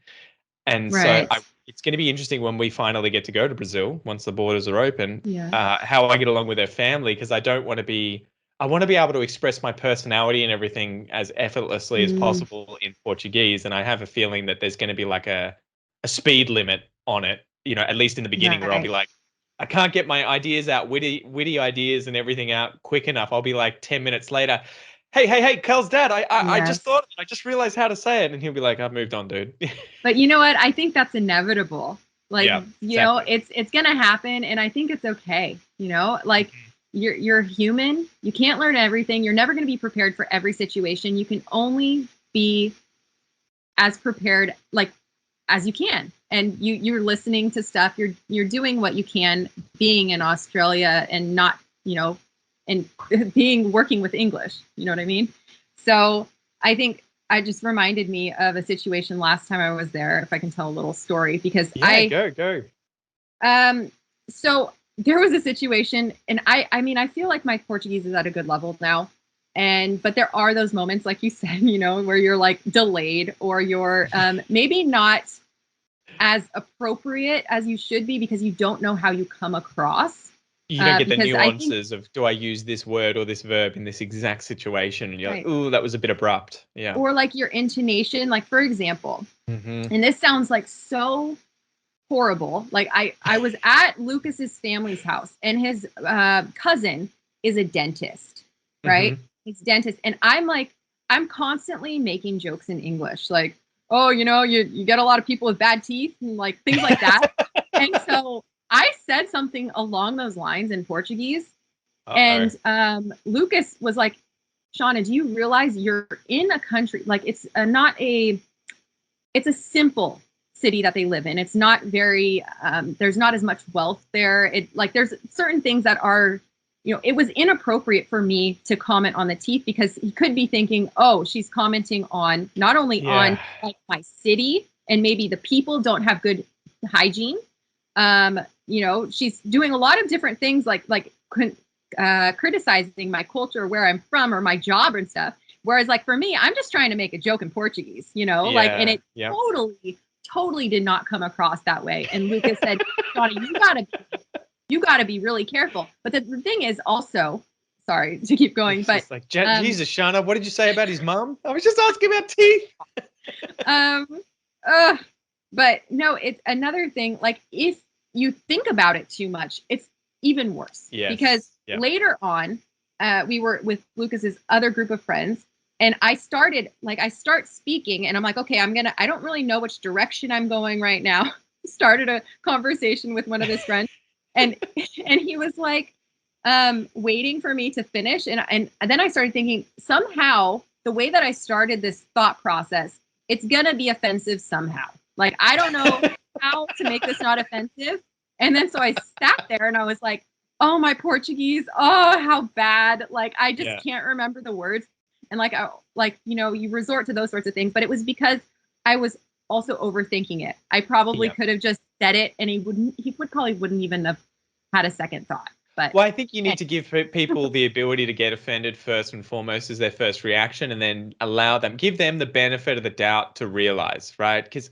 And so it's going to be interesting when we finally get to go to Brazil once the borders are open. How I get along with their family, because I don't want to be. I want to be able to express my personality and everything as effortlessly as possible in Portuguese, and I have a feeling that there's going to be like a speed limit on it. At least in the beginning, where I'll be like, I can't get my ideas out, witty ideas and everything out quick enough. I'll be like 10 minutes later, hey, Kel's dad, I just thought, I just realized how to say it. And he'll be like, I've moved on, dude. But you know what? I think that's inevitable. Like, exactly. it's going to happen. And I think it's okay. Like you're human. You can't learn everything. You're never going to be prepared for every situation. You can only be as prepared, like, as you can. And you're listening to stuff. You're doing what you can being in Australia and not, and working with English. You know what I mean? So I think I just reminded me of a situation last time I was there, if I can tell a little story, because go. So there was a situation, and I mean, I feel like my Portuguese is at a good level now. But there are those moments, like you said, where you're like delayed, or you're maybe not as appropriate as you should be, because you don't know how you come across. You don't get the nuances of, do I use this word or this verb in this exact situation? And you're like, ooh, that was a bit abrupt. Yeah. Or like your intonation, like for example, and this sounds like so horrible. Like I was at Lucas's family's house, and his cousin is a dentist, right? He's a dentist. And I'm constantly making jokes in English, like, oh, you get a lot of people with bad teeth and like things like that. And so I said something along those lines in Portuguese. And Lucas was like, Shana, do you realize you're in a country, like it's a simple city that they live in. It's not very, there's not as much wealth there. There's certain things that are, it was inappropriate for me to comment on the teeth, because he could be thinking, oh, she's commenting on not only on like my city, and maybe the people don't have good hygiene. She's doing a lot of different things, like criticizing my culture, where I'm from, or my job and stuff. Whereas like for me, I'm just trying to make a joke in Portuguese, and it totally did not come across that way. And Lucas said, Johnny, you gotta be really careful. But the thing is also, sorry to keep going, but like, Jesus, Shana, what did you say about his mom? I was just asking about teeth. But no, it's another thing. Like if you think about it too much, it's even worse. Because later on, we were with Lucas's other group of friends, and I start speaking, and I'm like, okay, I don't really know which direction I'm going right now. Started a conversation with one of his friends, and he was like, waiting for me to finish. And then I started thinking, somehow the way that I started this thought process, it's going to be offensive somehow. Like, I don't know how to make this not offensive. And then so I sat there and I was like, oh, my Portuguese. Oh, how bad. Like, I just can't remember the words. And you resort to those sorts of things. But it was because I was also overthinking it. I probably could have just said it, and he probably wouldn't even have had a second thought. But I think you need to give people the ability to get offended first and foremost as their first reaction, and then give them the benefit of the doubt to realize, right? Because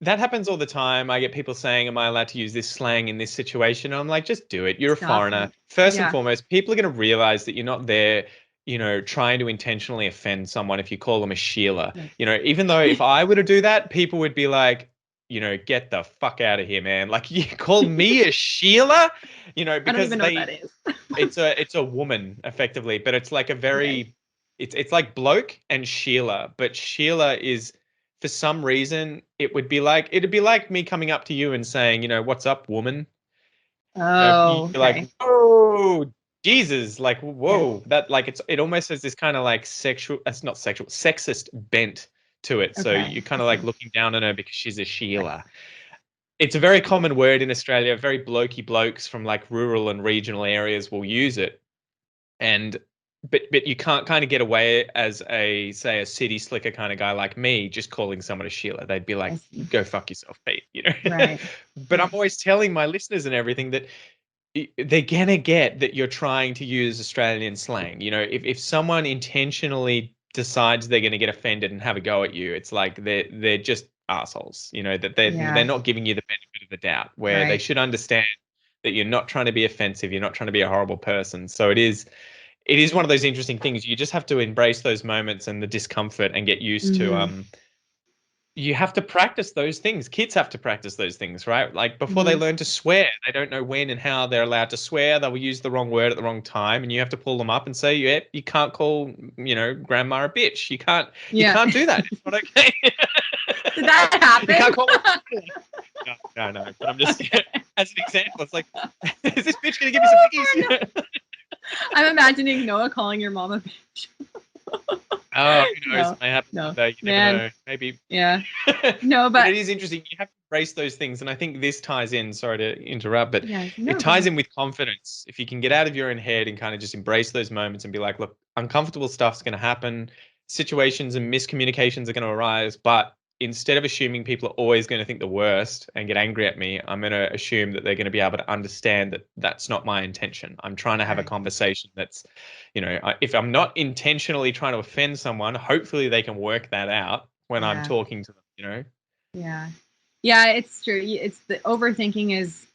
that happens all the time. I get people saying, am I allowed to use this slang in this situation? And I'm like, just do it. You're a foreigner. First and foremost, people are going to realize that you're not there trying to intentionally offend someone if you call them a Sheila. Yes. Even though if I were to do that, people would be like, get the fuck out of here, man. Like you call me a Sheila, I don't because even know what that is. it's a woman effectively, but it's like a Okay. very it's like bloke and Sheila, but Sheila is for some reason it'd be like me coming up to you and saying, what's up, woman? You're Oh, like, okay. whoa, Jesus, like, Yeah. whoa, that like it almost has this kind of like sexual, it's not sexual, sexist bent to it. So Okay. you're I kind of like see. looking down on her because she's a Right. Sheila. It's a very common word in Australia. Very blokey blokes from like rural and regional areas will use it, and but you can't kind of get away as a say a city slicker kind of guy like me just calling someone a Sheila. They'd be I like, see. "Go fuck yourself, Pete." Right. But I'm Yeah. always telling my listeners and everything that they're gonna get that you're trying to use Australian slang. If someone intentionally decides they're gonna get offended and have a go at you, it's like they're just assholes. That they're Yeah. not giving you the benefit of the doubt, where they Right. should understand that you're not trying to be offensive, you're not trying to be a horrible person. So it is one of those interesting things. You just have to embrace those moments and the discomfort and get used to Mm-hmm. you have to practice those things. Kids have to practice those things, right? Like before they Mm-hmm. learn to swear, they don't know when and how they're allowed to swear. They will use the wrong word at the wrong time, and you have to pull them up and say, "Yeah, you can't call, grandma a bitch. You Yeah. can't do that. It's not okay. Did that You can't happen? call her. No, no, no. But I'm just as an example. It's like, is this bitch gonna give me some Oh, pickies? no. I'm imagining Noah calling your mom a bitch. Oh, who knows? No, It may happen one no, day. You never man. know. Maybe. Yeah. No, But but it is interesting. You have to embrace those things. And I think this ties in, sorry to interrupt, but yeah, it no, go ties ahead. in with confidence. If you can get out of your own head and kind of just embrace those moments and be like, look, uncomfortable stuff's going to happen, situations and miscommunications are going to arise. But instead of assuming people are always going to think the worst and get angry at me, I'm going to assume that they're going to be able to understand that that's not my intention. I'm trying to have a Right. conversation that's, if I'm not intentionally trying to offend someone, hopefully they can work that out when I'm Yeah. talking to them. Yeah. Yeah, it's true. It's the overthinking is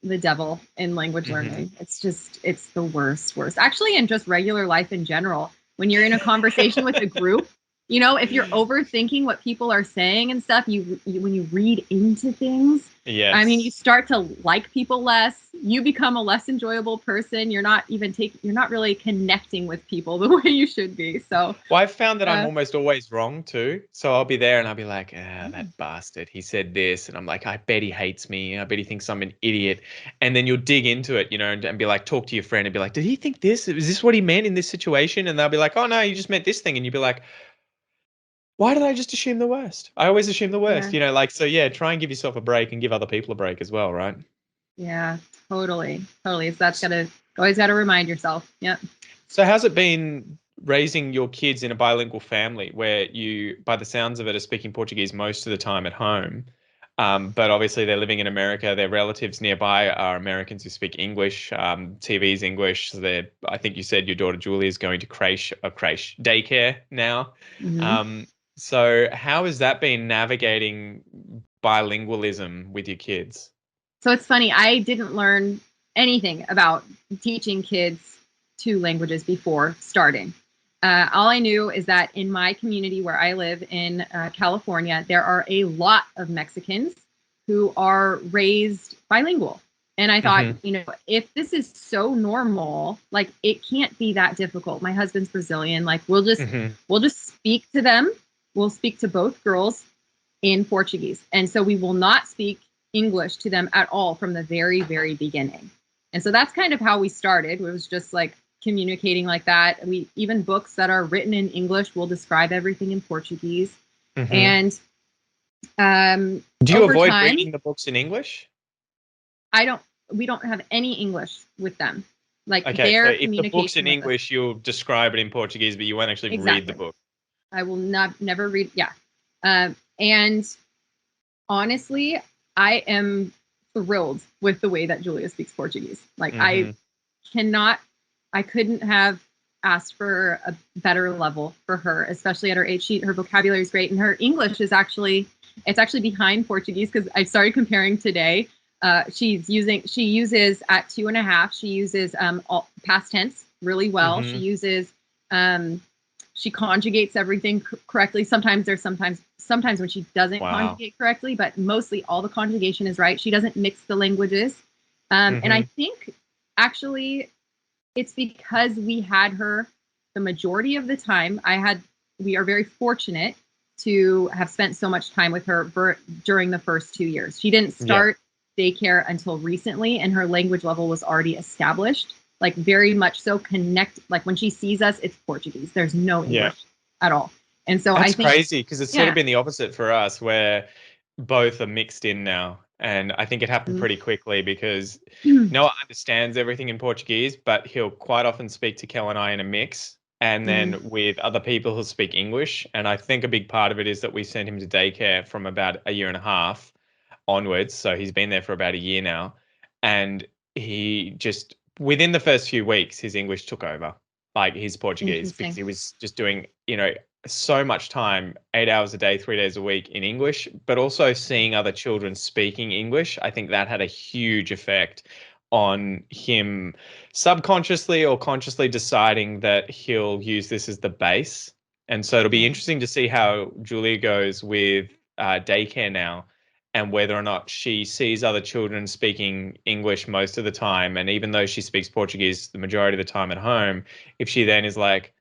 the devil in language Hmm. learning. It's the worst. Actually, in just regular life in general, when you're in a conversation with a group, if you're overthinking what people are saying and stuff, you when you read into things, I mean, you Yes. start to like people less. You become a less enjoyable person. You're not really connecting with people the way you should be. So, Well, I've found that I'm uh, almost always wrong too. So I'll be there and I'll be like, that bastard, he said this. And I'm like, I bet he hates me. I bet he thinks I'm an idiot. And then you'll dig into it, and be like, talk to your friend and be like, did he think this? Is this what he meant in this situation? And they'll be like, oh, no, you just meant this thing. And you'd be like, why did I just assume the worst? I always assume the worst, yeah. so yeah, try and give yourself a break and give other people a break as well, right? Yeah, totally. Totally. So that's gotta always gotta remind yourself. Yep. So how's it been raising your kids in a bilingual family where you, by the sounds of it, are speaking Portuguese most of the time at home? But obviously they're living in America. Their relatives nearby are Americans who speak English. TV's English. So I think you said your daughter Julie is going to creche daycare now. Hmm. Um, so how has that been navigating bilingualism with your kids? So it's funny. I didn't learn anything about teaching kids two languages before starting. All I knew is that in my community where I live in California, there are a lot of Mexicans who are raised bilingual. And I thought, Hmm. if this is so normal, like it can't be that difficult. My husband's Brazilian. Like Hmm. we'll just speak to them. We'll speak to both girls in Portuguese. And so we will not speak English to them at all from the very, very beginning. And so that's kind of how we started. It was just like communicating like that. We even books that are written in English will describe everything in Portuguese. Hmm. And Do you over avoid time, reading the books in English? I don't we don't have any English with them. Like Okay, so their if the book's communication in with us. English, you'll describe it in Portuguese, but you won't actually read the Exactly. book. I will not never read. Yeah. And honestly, I am thrilled with the way that Julia speaks Portuguese. Like Hmm. cannot, I couldn't have asked for a better level for her, especially at her age. Her vocabulary is great, and her English is it's actually behind Portuguese because I started comparing today. She uses at 2.5. She uses all past tense really well. She Hmm. uses She conjugates everything correctly. Sometimes when she doesn't conjugate correctly, but mostly all the conjugation is right. She doesn't mix the languages. And I think actually it's because we had her the majority of the time. We are very fortunate to have spent so much time with her during the first 2 years. She didn't start daycare until recently, and her language level was already established. Like very much so like when she sees us, it's Portuguese. There's no English at all. And so that's I think crazy because it's sort of been the opposite for us where both are mixed in now. And I think it happened pretty quickly because Noah understands everything in Portuguese, but he'll quite often speak to Kel and I in a mix. And then with other people who speak English. And I think a big part of it is that we sent him to daycare from about a year and a half onwards. So he's been there for about a year now. And he just, within the first few weeks, his English took over, like his Portuguese, because he was just doing, so much time, 8 hours a day, 3 days a week in English, but also seeing other children speaking English. I think that had a huge effect on him subconsciously or consciously deciding that he'll use this as the base. And so it'll be interesting to see how Julia goes with daycare now and whether or not she sees other children speaking English most of the time. And even though she speaks Portuguese the majority of the time at home, if she then is like,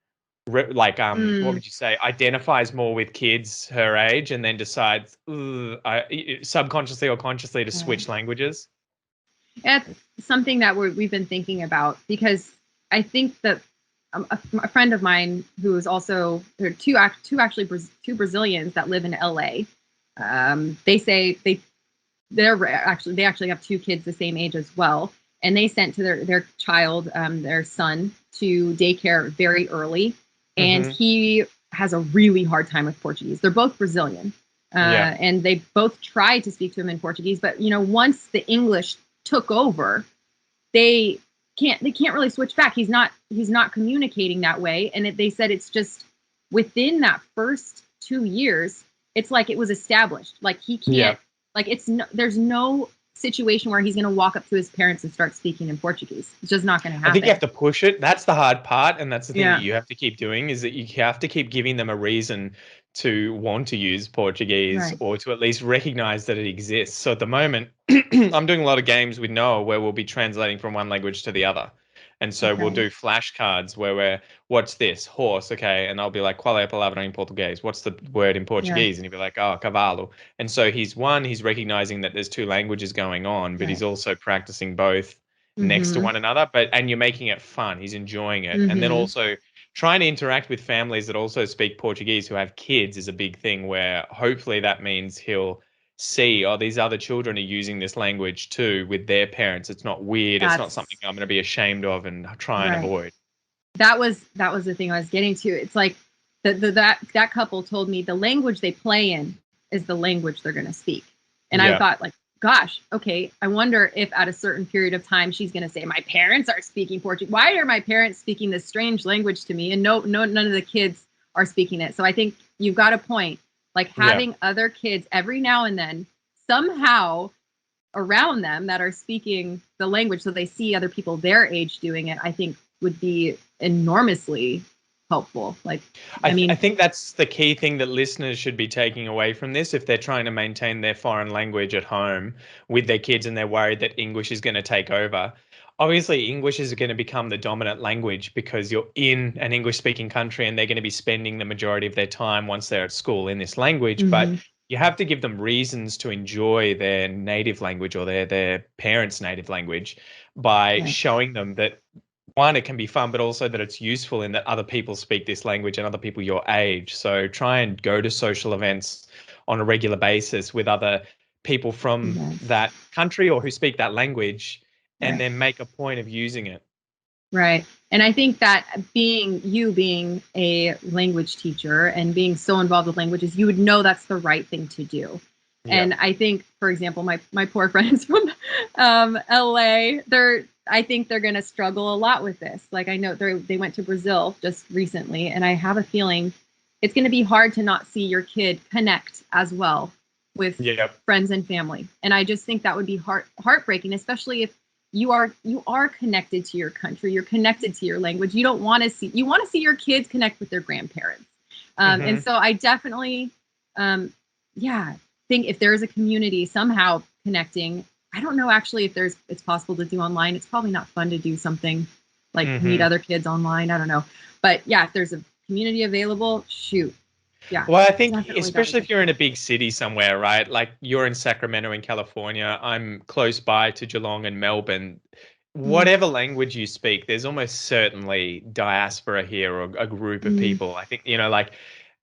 what would you say, identifies more with kids her age and then decides subconsciously or consciously to switch languages? It's something that we've been thinking about, because I think that a friend of mine who is also, there are two Brazilians that live in LA. They say they actually have two kids the same age as well, and they sent to their child, their son, to daycare very early, and he has a really hard time with Portuguese. They're both Brazilian, and they both tried to speak to him in Portuguese, but once the English took over, they can't really switch back. He's not communicating that way, and they said it's just within that first 2 years, it's like it was established. Like he can't, like there's no situation where he's going to walk up to his parents and start speaking in Portuguese. It's just not going to happen. I think you have to push it. That's the hard part. And that's the thing that you have to keep doing, is that you have to keep giving them a reason to want to use Portuguese, or to at least recognize that it exists. So at the moment, I'm doing a lot of games with Noah where we'll be translating from one language to the other. And so we'll do flashcards where what's this? Horse, okay. And I'll be like, qual é a palavra em português? What's the word in Portuguese? And he'll be like, oh, cavalo. And so he's recognizing that there's two languages going on, but he's also practicing both next to one another. And you're making it fun. He's enjoying it. And then also trying to interact with families that also speak Portuguese who have kids is a big thing, where hopefully that means he'll see, these other children are using this language too with their parents. It's not weird. It's not something I'm going to be ashamed of and try and avoid. That was the thing I was getting to. It's like that couple told me the language they play in is the language they're going to speak. And I thought, like, gosh, okay, I wonder if at a certain period of time she's going to say, my parents are speaking Portuguese. Why are my parents speaking this strange language to me? And none of the kids are speaking it. So I think you've got a point. Like having other kids every now and then somehow around them that are speaking the language, so they see other people their age doing it, I think would be enormously helpful. Like, I think that's the key thing that listeners should be taking away from this if they're trying to maintain their foreign language at home with their kids and they're worried that English is going to take over. Obviously, English is going to become the dominant language because you're in an English-speaking country and they're going to be spending the majority of their time once they're at school in this language. But you have to give them reasons to enjoy their native language or their parents' native language by showing them that, one, it can be fun, but also that it's useful in that other people speak this language and other people your age. So try and go to social events on a regular basis with other people from that country or who speak that language, and then make a point of using it. Right. And I think that being a language teacher and being so involved with languages, you would know that's the right thing to do. Yeah. And I think, for example, my poor friends from LA, I think they're going to struggle a lot with this. Like, I know they went to Brazil just recently, and I have a feeling it's going to be hard to not see your kid connect as well with friends and family. And I just think that would be heartbreaking, especially if you are connected to your country. You're connected to your language. You want to see your kids connect with their grandparents. And so I definitely, yeah, think if there's a community somehow connecting, I don't know actually if it's possible to do online. It's probably not fun to do something like meet other kids online. I don't know. But yeah, if there's a community available, shoot. Yeah. Well, I think Definitely especially if you're in a big city somewhere, right? Like you're in Sacramento in California, I'm close by to Geelong and Melbourne. Mm, Whatever language you speak, there's almost certainly diaspora here or a group of mm, people. I think, like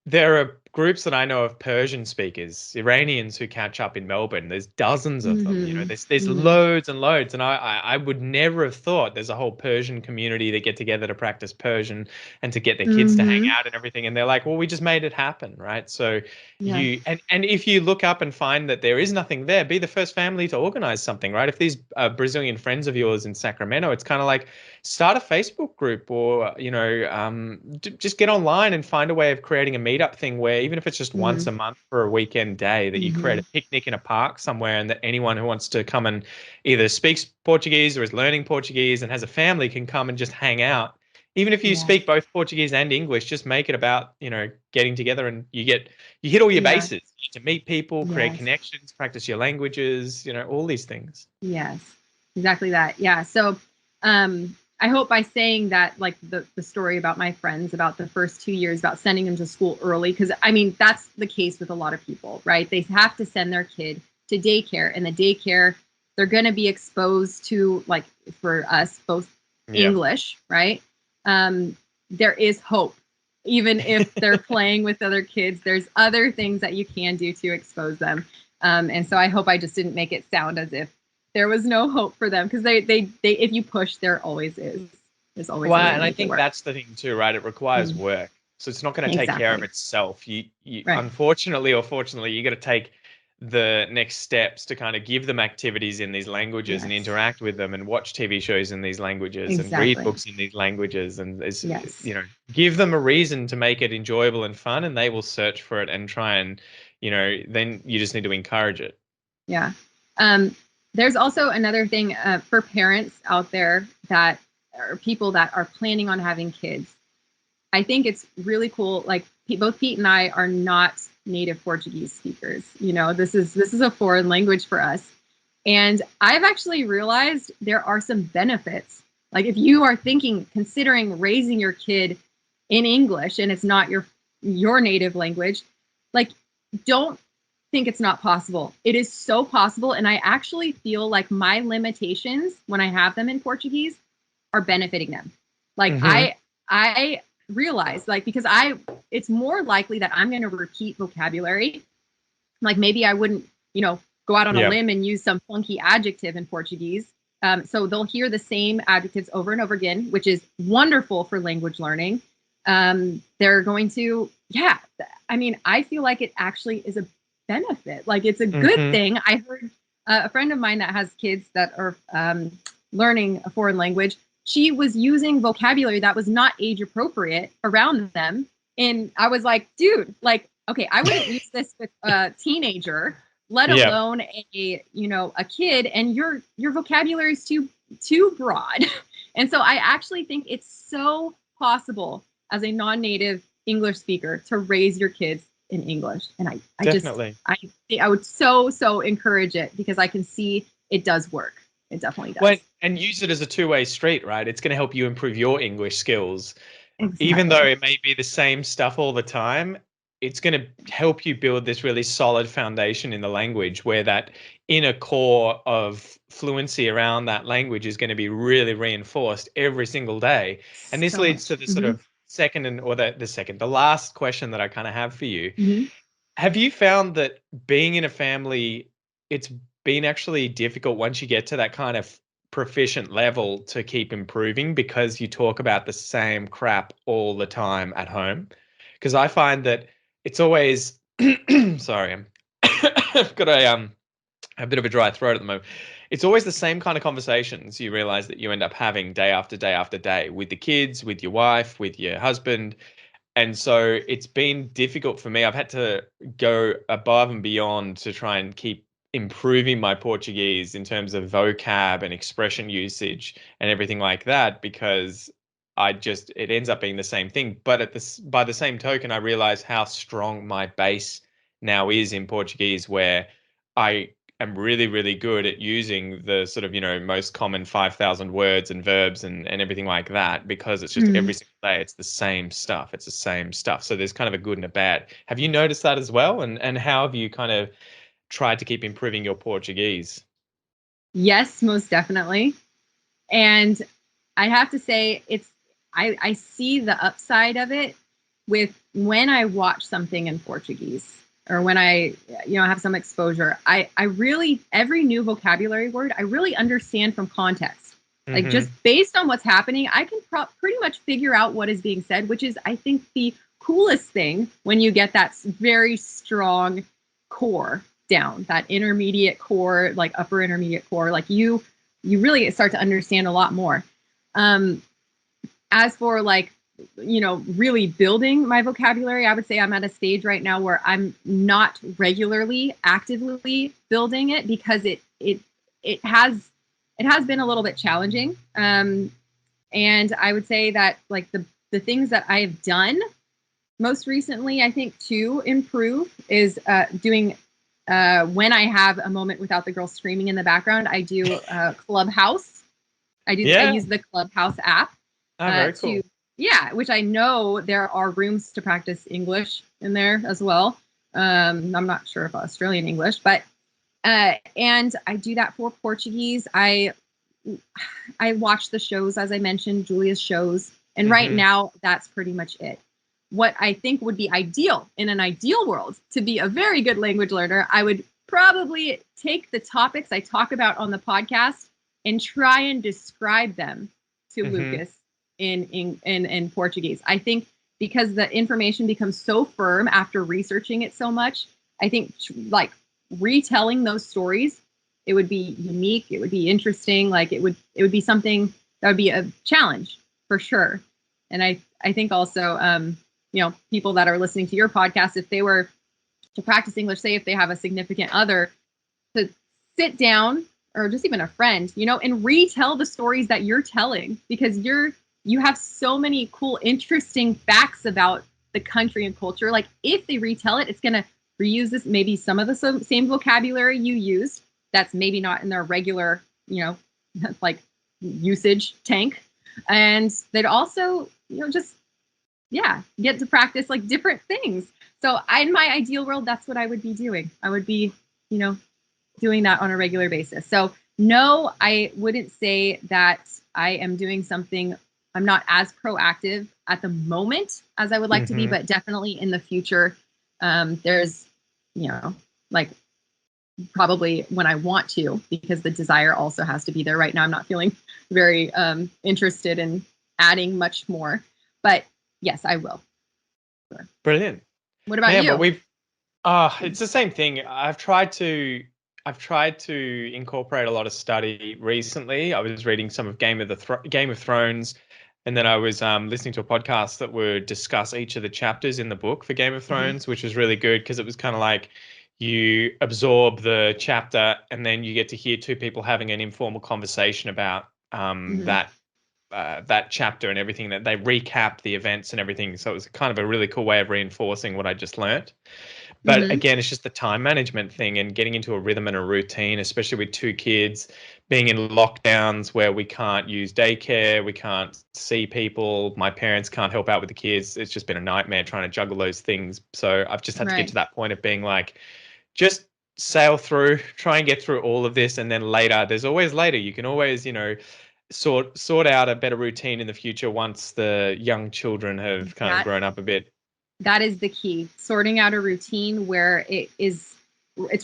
there are groups that I know of Persian speakers, Iranians who catch up in Melbourne. There's dozens of them. mm-hmm, There's mm-hmm. loads and loads, and I would never have thought there's a whole Persian community that get together to practice Persian and to get their kids to hang Mm-hmm. out and everything. And they're like, well, we just made it happen, right? So Yes. and if you look up and find that there is nothing there, be the first family to organize something, right? If these Brazilian friends of yours in Sacramento, it's kind of like start a Facebook group or just get online and find a way of creating a meetup thing where even if it's just once Mm-hmm. a month for a weekend day that you create Mm-hmm. a picnic in a park somewhere and that anyone who wants to come and either speaks Portuguese or is learning Portuguese and has a family can come and just hang out. Even if you Yes. speak both Portuguese and English, just make it about, getting together and you hit all your Yes. bases. You get to meet people, create Yes. connections, practice your languages, all these things. Yes. Exactly that. Yeah. So I hope by saying that, like the story about my friends about the first 2 years about sending them to school early, because I mean that's the case with a lot of people, right? They have to send their kid to daycare, and the daycare they're going to be exposed to, like for us both, Yeah. English, right? There is hope. Even if they're playing with other kids, there's other things that you can do to expose them. And so I hope I just didn't make it sound as if there was no hope for them, because they if you push, there always is. There's always Well, a way to and I make it think work. that's the thing too, right? It requires Mm, work. So it's not going to take care of exactly. itself. You Right. unfortunately or fortunately, you got to take the next steps to kind of give them activities in these languages and Yes. interact with them and watch TV shows in these languages and read Exactly. books in these languages and Yes. give them a reason to make it enjoyable and fun and they will search for it and try and, then you just need to encourage it. Yeah. Um, there's also another thing for parents out there that or people that are planning on having kids. I think it's really cool. Like both Pete and I are not native Portuguese speakers. This is a foreign language for us. And I've actually realized there are some benefits. Like if you are considering raising your kid in English and it's not your native language, like don't think it's not possible. It is so possible. And I actually feel like my limitations when I have them in Portuguese are benefiting them. Like Hmm. I realize, like, because it's more likely that I'm going to repeat vocabulary. Like maybe I wouldn't, go out on a Yeah, limb and use some funky adjective in Portuguese. So they'll hear the same adjectives over and over again, which is wonderful for language learning. They're going to, yeah. I mean, I feel like it actually is a benefit. Like it's a good hmm thing. I heard a friend of mine that has kids that are learning a foreign language. She was using vocabulary that was not age appropriate around them. And I was like, dude, like, okay, I wouldn't use this with a teenager, let yeah, alone a kid, and your vocabulary is too broad. And so I actually think it's so possible as a non-native English speaker to raise your kids in English. And I just definitely. I would so encourage it because I can see it does work. It definitely Well, does. and use it as a two-way street, right? It's going to help you improve your English skills. Even though Exactly. it may be the same stuff all the time, it's going to help you build this really solid foundation in the language where that inner core of fluency around that language is going to be really reinforced every single day. And this So leads much. to the sort of second the last question that I kind of have for you. Mm-hmm. Have you found that being in a family, it's been actually difficult once you get to that kind of proficient level to keep improving because you talk about the same crap all the time at home? Because I find that it's always sorry, I've got a bit of a dry throat at the moment. It's always the same kind of conversations you realize that you end up having day after day after day with the kids, with your wife, with your husband, and so it's been difficult for me. I've had to go above and beyond to try and keep improving my Portuguese in terms of vocab and expression usage and everything like that, because it ends up being the same thing. But by the same token, I realize how strong my base now is in Portuguese, where I am really, really good at using the sort of, most common 5,000 words and verbs and everything like that, because it's just every single day, it's the same stuff. It's the same stuff. So there's kind of a good and a bad. Have you noticed that as well? And how have you kind of tried to keep improving your Portuguese? Yes, most definitely. And I have to say, I see the upside of it with when I watch something in Portuguese or when I have some exposure. I really, every new vocabulary word, I really understand from context. Like just based on what's happening, I can pretty much figure out what is being said, which is, I think, the coolest thing when you get that very strong core down, that intermediate core, like upper intermediate core, like you really start to understand a lot more. As for like, really building my vocabulary, I would say I'm at a stage right now where I'm not regularly, actively building it, because it has been a little bit challenging. And I would say that like the things that I have done most recently, I think, to improve is doing when I have a moment without the girls screaming in the background, I do Clubhouse. I use the Clubhouse app. Very cool. Which I know there are rooms to practice English in there as well. I'm not sure if Australian English, but and I do that for Portuguese. I watch the shows, as I mentioned, Julia's shows, and right now that's pretty much it. What I think would be ideal in an ideal world to be a very good language learner, I would probably take the topics I talk about on the podcast and try and describe them to Lucas in Portuguese. I think because the information becomes so firm after researching it so much, I think like retelling those stories, it would be unique. It would be interesting. Like it would be something that would be a challenge for sure. And I think also, people that are listening to your podcast, if they were to practice English, say if they have a significant other, to sit down, or just even a friend, and retell the stories that you're telling, because you have so many cool, interesting facts about the country and culture. Like if they retell it, it's going to reuse maybe some of the same vocabulary you used that's maybe not in their regular, like usage tank. And they'd also, get to practice like different things. So in my ideal world, that's what I would be doing. I would be, doing that on a regular basis. So no, I wouldn't say that I am doing something. I'm not as proactive at the moment as I would like to be, but definitely in the future, there's, like probably when I want to, because the desire also has to be there. Right now, I'm not feeling very interested in adding much more, but yes, I will. Sure. Brilliant. What about you? But it's the same thing. I've tried to incorporate a lot of study recently. I was reading some of Game of Thrones, and then I was listening to a podcast that would discuss each of the chapters in the book for Game of Thrones, which was really good, because it was kind of like you absorb the chapter and then you get to hear two people having an informal conversation about that chapter and everything, that they recap the events and everything. So it was kind of a really cool way of reinforcing what I just learnt. But again, it's just the time management thing and getting into a rhythm and a routine, especially with two kids, being in lockdowns where we can't use daycare, we can't see people, my parents can't help out with the kids. It's just been a nightmare trying to juggle those things. So I've just had to get to that point of being like, just sail through, try and get through all of this. And then later, there's always later. You can always, sort out a better routine in the future once the young children have kind of grown up a bit. That is the key. Sorting out a routine where it's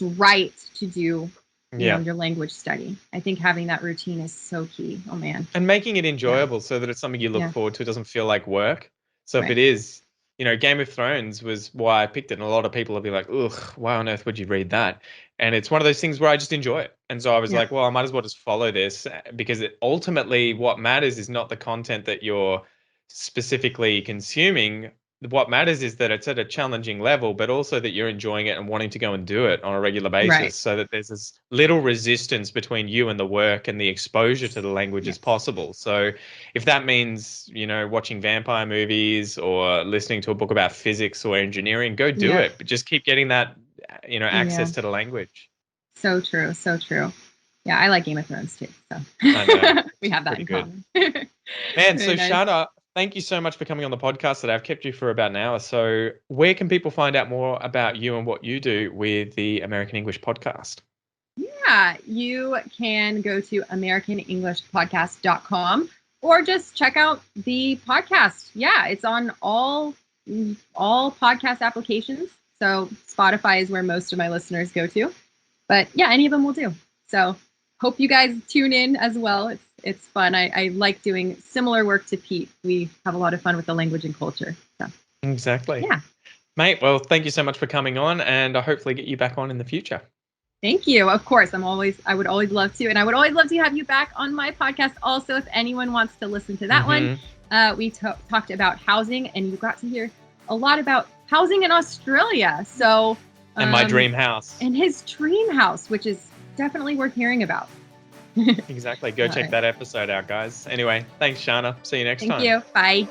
right to do your language study. I think having that routine is so key. Oh man. And making it enjoyable so that it's something you look forward to. It doesn't feel like work. So if it is, Game of Thrones was why I picked it. And a lot of people will be like, ugh, why on earth would you read that? And it's one of those things where I just enjoy it. And so I was like, well, I might as well just follow this, because ultimately what matters is not the content that you're specifically consuming. what matters is that it's at a challenging level, but also that you're enjoying it and wanting to go and do it on a regular basis, Right. so that there's as little resistance between you and the work and the exposure to the language as Yes. possible. So if that means, watching vampire movies or listening to a book about physics or engineering, go do Yeah. it. But just keep getting that, access to the language. So true. So true. Yeah, I like Game of Thrones too. So I know. we have that Pretty in good. common. Man, Very so nice. Shana, thank you so much for coming on the podcast today. I've kept you for about an hour. So where can people find out more about you and what you do with the American English podcast? Yeah, you can go to AmericanEnglishPodcast.com or just check out the podcast. Yeah, it's on all podcast applications. So Spotify is where most of my listeners go to. But yeah, any of them will do. So hope you guys tune in as well. It's fun. I like doing similar work to Pete. We have a lot of fun with the language and culture. So Exactly. yeah. Mate, well, thank you so much for coming on, and I hopefully get you back on in the future. Thank you. Of course, I would always love to. And I would always love to have you back on my podcast also, if anyone wants to listen to that one. We talked about housing, and you got to hear a lot about housing in Australia. So And my dream house. And his dream house, which is definitely worth hearing about. Exactly. Go check that episode out, guys. Anyway, thanks, Shana. See you next time. Thank you. Bye.